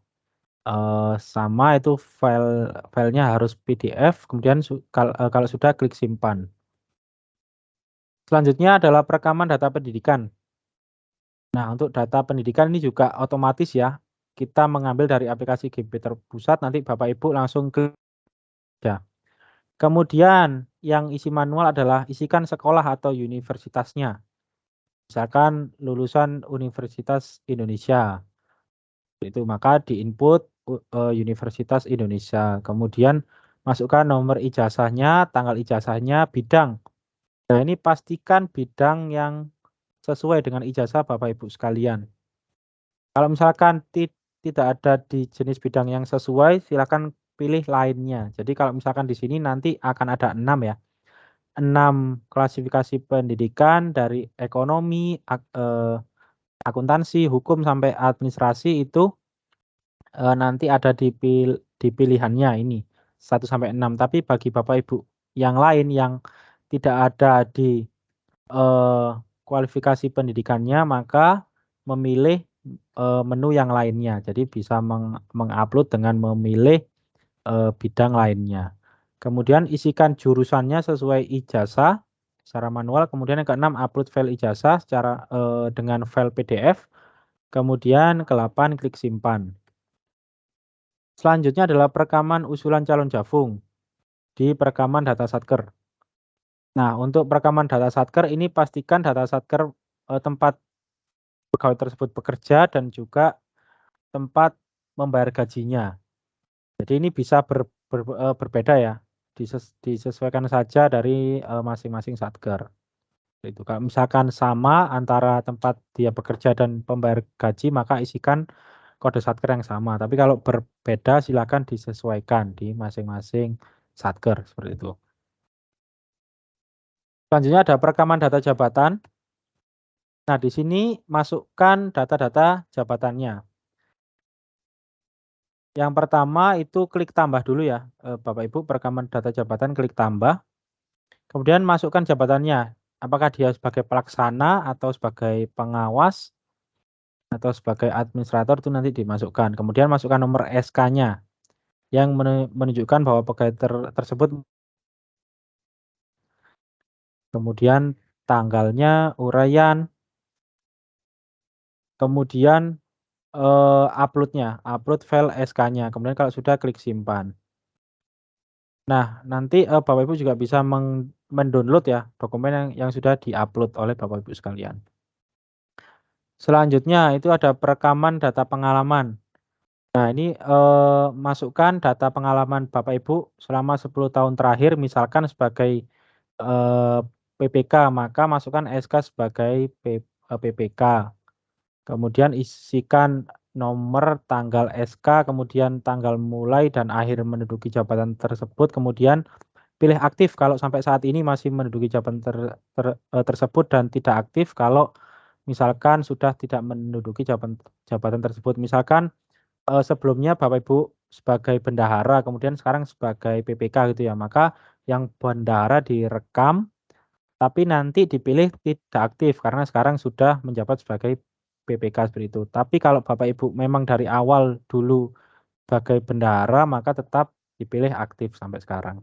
sama itu filenya harus PDF, kemudian kalau sudah klik simpan. Selanjutnya adalah perekaman data pendidikan. Nah, untuk data pendidikan ini juga otomatis ya, kita mengambil dari aplikasi GB Terpusat, nanti Bapak Ibu langsung ke ya. Kemudian yang isi manual adalah isikan sekolah atau universitasnya. Misalkan lulusan Universitas Indonesia, itu maka di-input Universitas Indonesia. Kemudian masukkan nomor ijazahnya, tanggal ijazahnya, bidang. Nah, ini pastikan bidang yang sesuai dengan ijazah Bapak Ibu sekalian. Kalau misalkan tidak ada di jenis bidang yang sesuai, silakan pilih lainnya. Jadi kalau misalkan di sini nanti akan ada 6 ya. 6 klasifikasi pendidikan dari ekonomi, akuntansi, hukum, sampai administrasi itu, nanti ada di pilihannya ini 1 sampai 6. Tapi bagi Bapak Ibu yang lain yang tidak ada di, kualifikasi pendidikannya, maka memilih, menu yang lainnya. Jadi bisa mengupload dengan memilih, bidang lainnya. Kemudian isikan jurusannya sesuai ijazah secara manual. Kemudian yang keenam, upload file ijazah dengan file PDF. Kemudian ke-8 klik simpan. Selanjutnya adalah perekaman usulan calon jafung di perekaman data Satker. Nah, untuk perekaman data Satker ini pastikan data Satker, tempat pegawai tersebut bekerja dan juga tempat membayar gajinya. Jadi ini bisa berbeda ya, disesuaikan saja dari, masing-masing Satker. Itu kalau misalkan sama antara tempat dia bekerja dan pembayar gaji, maka isikan kode Satker yang sama. Tapi kalau berbeda silakan disesuaikan di masing-masing Satker, seperti itu. Selanjutnya ada perekaman data jabatan. Nah, di sini masukkan data-data jabatannya. Yang pertama itu klik tambah dulu ya, Bapak Ibu, perekaman data jabatan klik tambah, kemudian masukkan jabatannya. Apakah dia sebagai pelaksana atau sebagai pengawas atau sebagai administrator, itu nanti dimasukkan. Kemudian masukkan nomor SK-nya yang menunjukkan bahwa pegawai tersebut, kemudian tanggalnya, uraian, kemudian, upload file SK-nya, kemudian kalau sudah klik simpan. Nah, nanti, Bapak Ibu juga bisa mendownload ya dokumen yang sudah diupload oleh Bapak Ibu sekalian. Selanjutnya itu ada perekaman data pengalaman. Nah, ini, masukkan data pengalaman Bapak Ibu selama 10 tahun terakhir, misalkan sebagai, PPK, maka masukkan SK sebagai PPK. Kemudian isikan nomor, tanggal SK, kemudian tanggal mulai dan akhir menduduki jabatan tersebut, kemudian pilih aktif kalau sampai saat ini masih menduduki jabatan tersebut, dan tidak aktif kalau misalkan sudah tidak menduduki jabatan tersebut. Misalkan, sebelumnya Bapak Ibu sebagai bendahara, kemudian sekarang sebagai PPK gitu ya, maka yang bendahara direkam, tapi nanti dipilih tidak aktif karena sekarang sudah menjabat sebagai PPK, seperti itu. Tapi kalau Bapak Ibu memang dari awal dulu sebagai bendahara, maka tetap dipilih aktif sampai sekarang.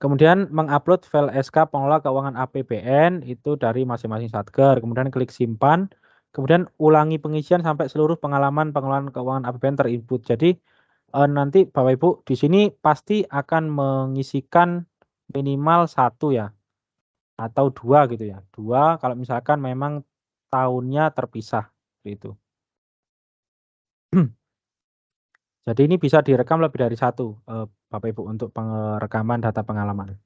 Kemudian mengupload file SK pengelola keuangan APBN itu dari masing-masing Satker, kemudian klik simpan, kemudian ulangi pengisian sampai seluruh pengalaman pengelolaan keuangan APBN ter-input. Jadi, nanti Bapak Ibu di sini pasti akan mengisikan minimal 1 ya, atau 2 gitu ya. 2 kalau misalkan memang tahunnya terpisah, seperti itu. Jadi ini bisa direkam lebih dari 1, Bapak Ibu, untuk rekaman data pengalaman.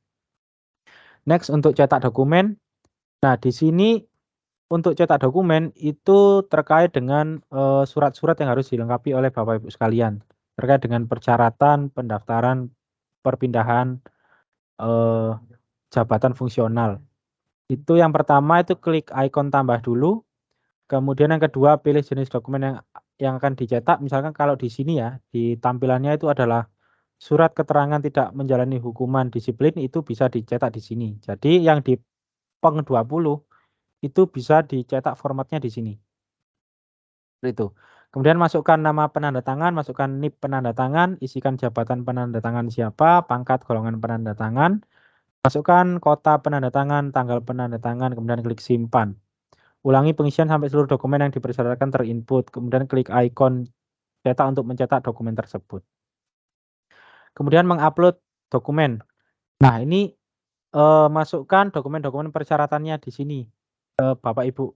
Next, untuk cetak dokumen. Nah, di sini untuk cetak dokumen itu terkait dengan, surat-surat yang harus dilengkapi oleh Bapak Ibu sekalian, terkait dengan persyaratan pendaftaran perpindahan, eee, jabatan fungsional. Itu yang pertama itu klik ikon tambah dulu, kemudian yang kedua pilih jenis dokumen yang akan dicetak. Misalkan kalau di sini ya, di tampilannya itu adalah surat keterangan tidak menjalani hukuman disiplin, itu bisa dicetak di sini. Jadi yang di Peng 20 itu bisa dicetak formatnya di sini, seperti itu. Kemudian masukkan nama penanda tangan, masukkan NIP penanda tangan, isikan jabatan penanda tangan siapa, pangkat golongan penanda tangan, masukkan kota penanda tangan, tanggal penanda tangan, kemudian klik simpan. Ulangi pengisian sampai seluruh dokumen yang dipersyaratkan terinput, kemudian klik ikon cetak untuk mencetak dokumen tersebut. Kemudian mengupload dokumen. Nah, ini masukkan dokumen-dokumen persyaratannya di sini, Bapak Ibu,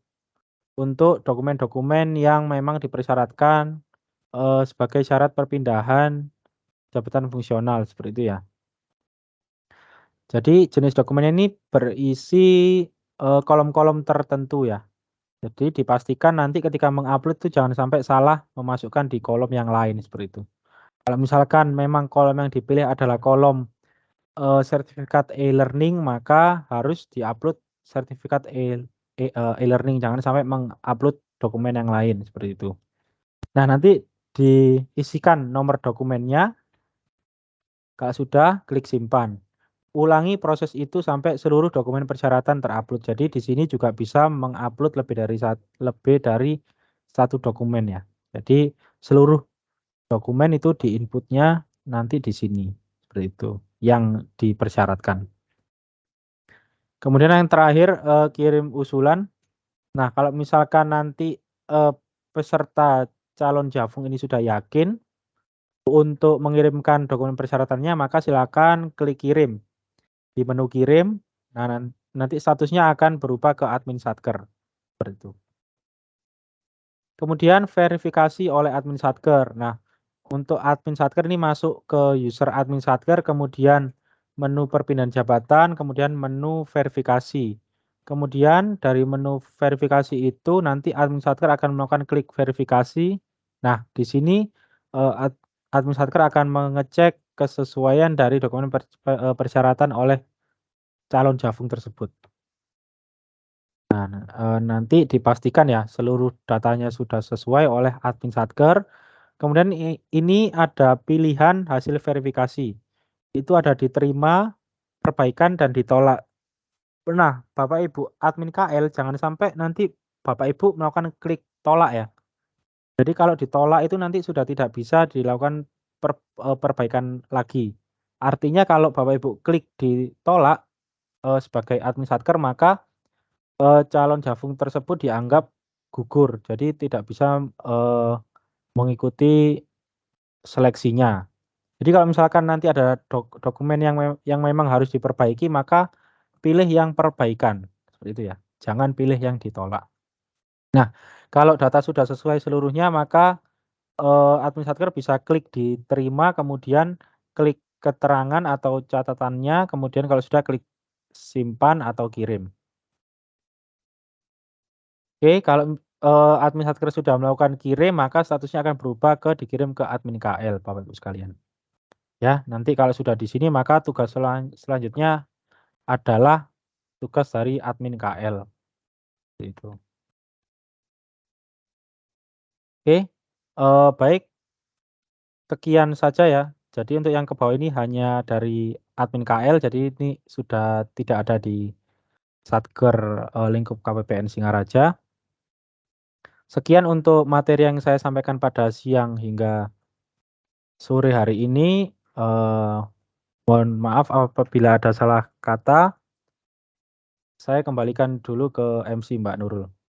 untuk dokumen-dokumen yang memang dipersyaratkan, sebagai syarat perpindahan jabatan fungsional, seperti itu ya. Jadi jenis dokumen ini berisi, kolom-kolom tertentu ya. Jadi dipastikan nanti ketika mengupload tuh jangan sampai salah memasukkan di kolom yang lain, seperti itu. Kalau misalkan memang kolom yang dipilih adalah kolom, sertifikat e-learning, maka harus diupload sertifikat e-learning, jangan sampai mengupload dokumen yang lain, seperti itu. Nah, nanti diisikan nomor dokumennya, kalau sudah klik simpan. Ulangi proses itu sampai seluruh dokumen persyaratan terupload. Jadi di sini juga bisa mengupload lebih dari satu dokumen ya. Jadi seluruh dokumen itu di-input-nya nanti di sini, seperti itu, yang dipersyaratkan. Kemudian yang terakhir, kirim usulan. Nah, kalau misalkan nanti, peserta calon Jafung ini sudah yakin untuk mengirimkan dokumen persyaratannya, maka silakan klik kirim. Di menu kirim, nah nanti statusnya akan berubah ke admin Satker, seperti itu. Kemudian verifikasi oleh admin Satker. Nah, untuk admin Satker ini masuk ke user admin Satker, kemudian menu perpindahan jabatan, kemudian menu verifikasi. Kemudian dari menu verifikasi itu nanti admin Satker akan melakukan klik verifikasi. Nah, di sini, admin Satker akan mengecek kesesuaian dari dokumen persyaratan oleh calon Jafung tersebut. Nah, nanti dipastikan ya seluruh datanya sudah sesuai oleh admin Satker. Kemudian ini ada pilihan hasil verifikasi. Itu ada diterima, perbaikan, dan ditolak. Nah, Bapak Ibu admin KL jangan sampai nanti Bapak Ibu melakukan klik tolak ya. Jadi kalau ditolak itu nanti sudah tidak bisa dilakukan perbaikan lagi. Artinya kalau Bapak Ibu klik ditolak, sebagai admin Satker, maka calon Jafung tersebut dianggap gugur, jadi tidak bisa, mengikuti seleksinya. Jadi kalau misalkan nanti ada dokumen yang memang harus diperbaiki, maka pilih yang perbaikan, seperti itu ya, jangan pilih yang ditolak. Nah, kalau data sudah sesuai seluruhnya, maka, admin Satker bisa klik diterima, kemudian klik keterangan atau catatannya, kemudian kalau sudah klik simpan atau kirim. Oke, kalau, admin Satker sudah melakukan kirim, maka statusnya akan berubah ke dikirim ke admin KL, Bapak Ibu sekalian. Ya, nanti kalau sudah di sini, maka tugas selanjutnya adalah tugas dari admin KL, itu. Oke, baik, sekian saja ya. Jadi untuk yang ke bawah ini hanya dari admin KL, jadi ini sudah tidak ada di Satker, lingkup KPPN Singaraja. Sekian untuk materi yang saya sampaikan pada siang hingga sore hari ini, mohon maaf apabila ada salah kata. Saya kembalikan dulu ke MC Mbak Nurul.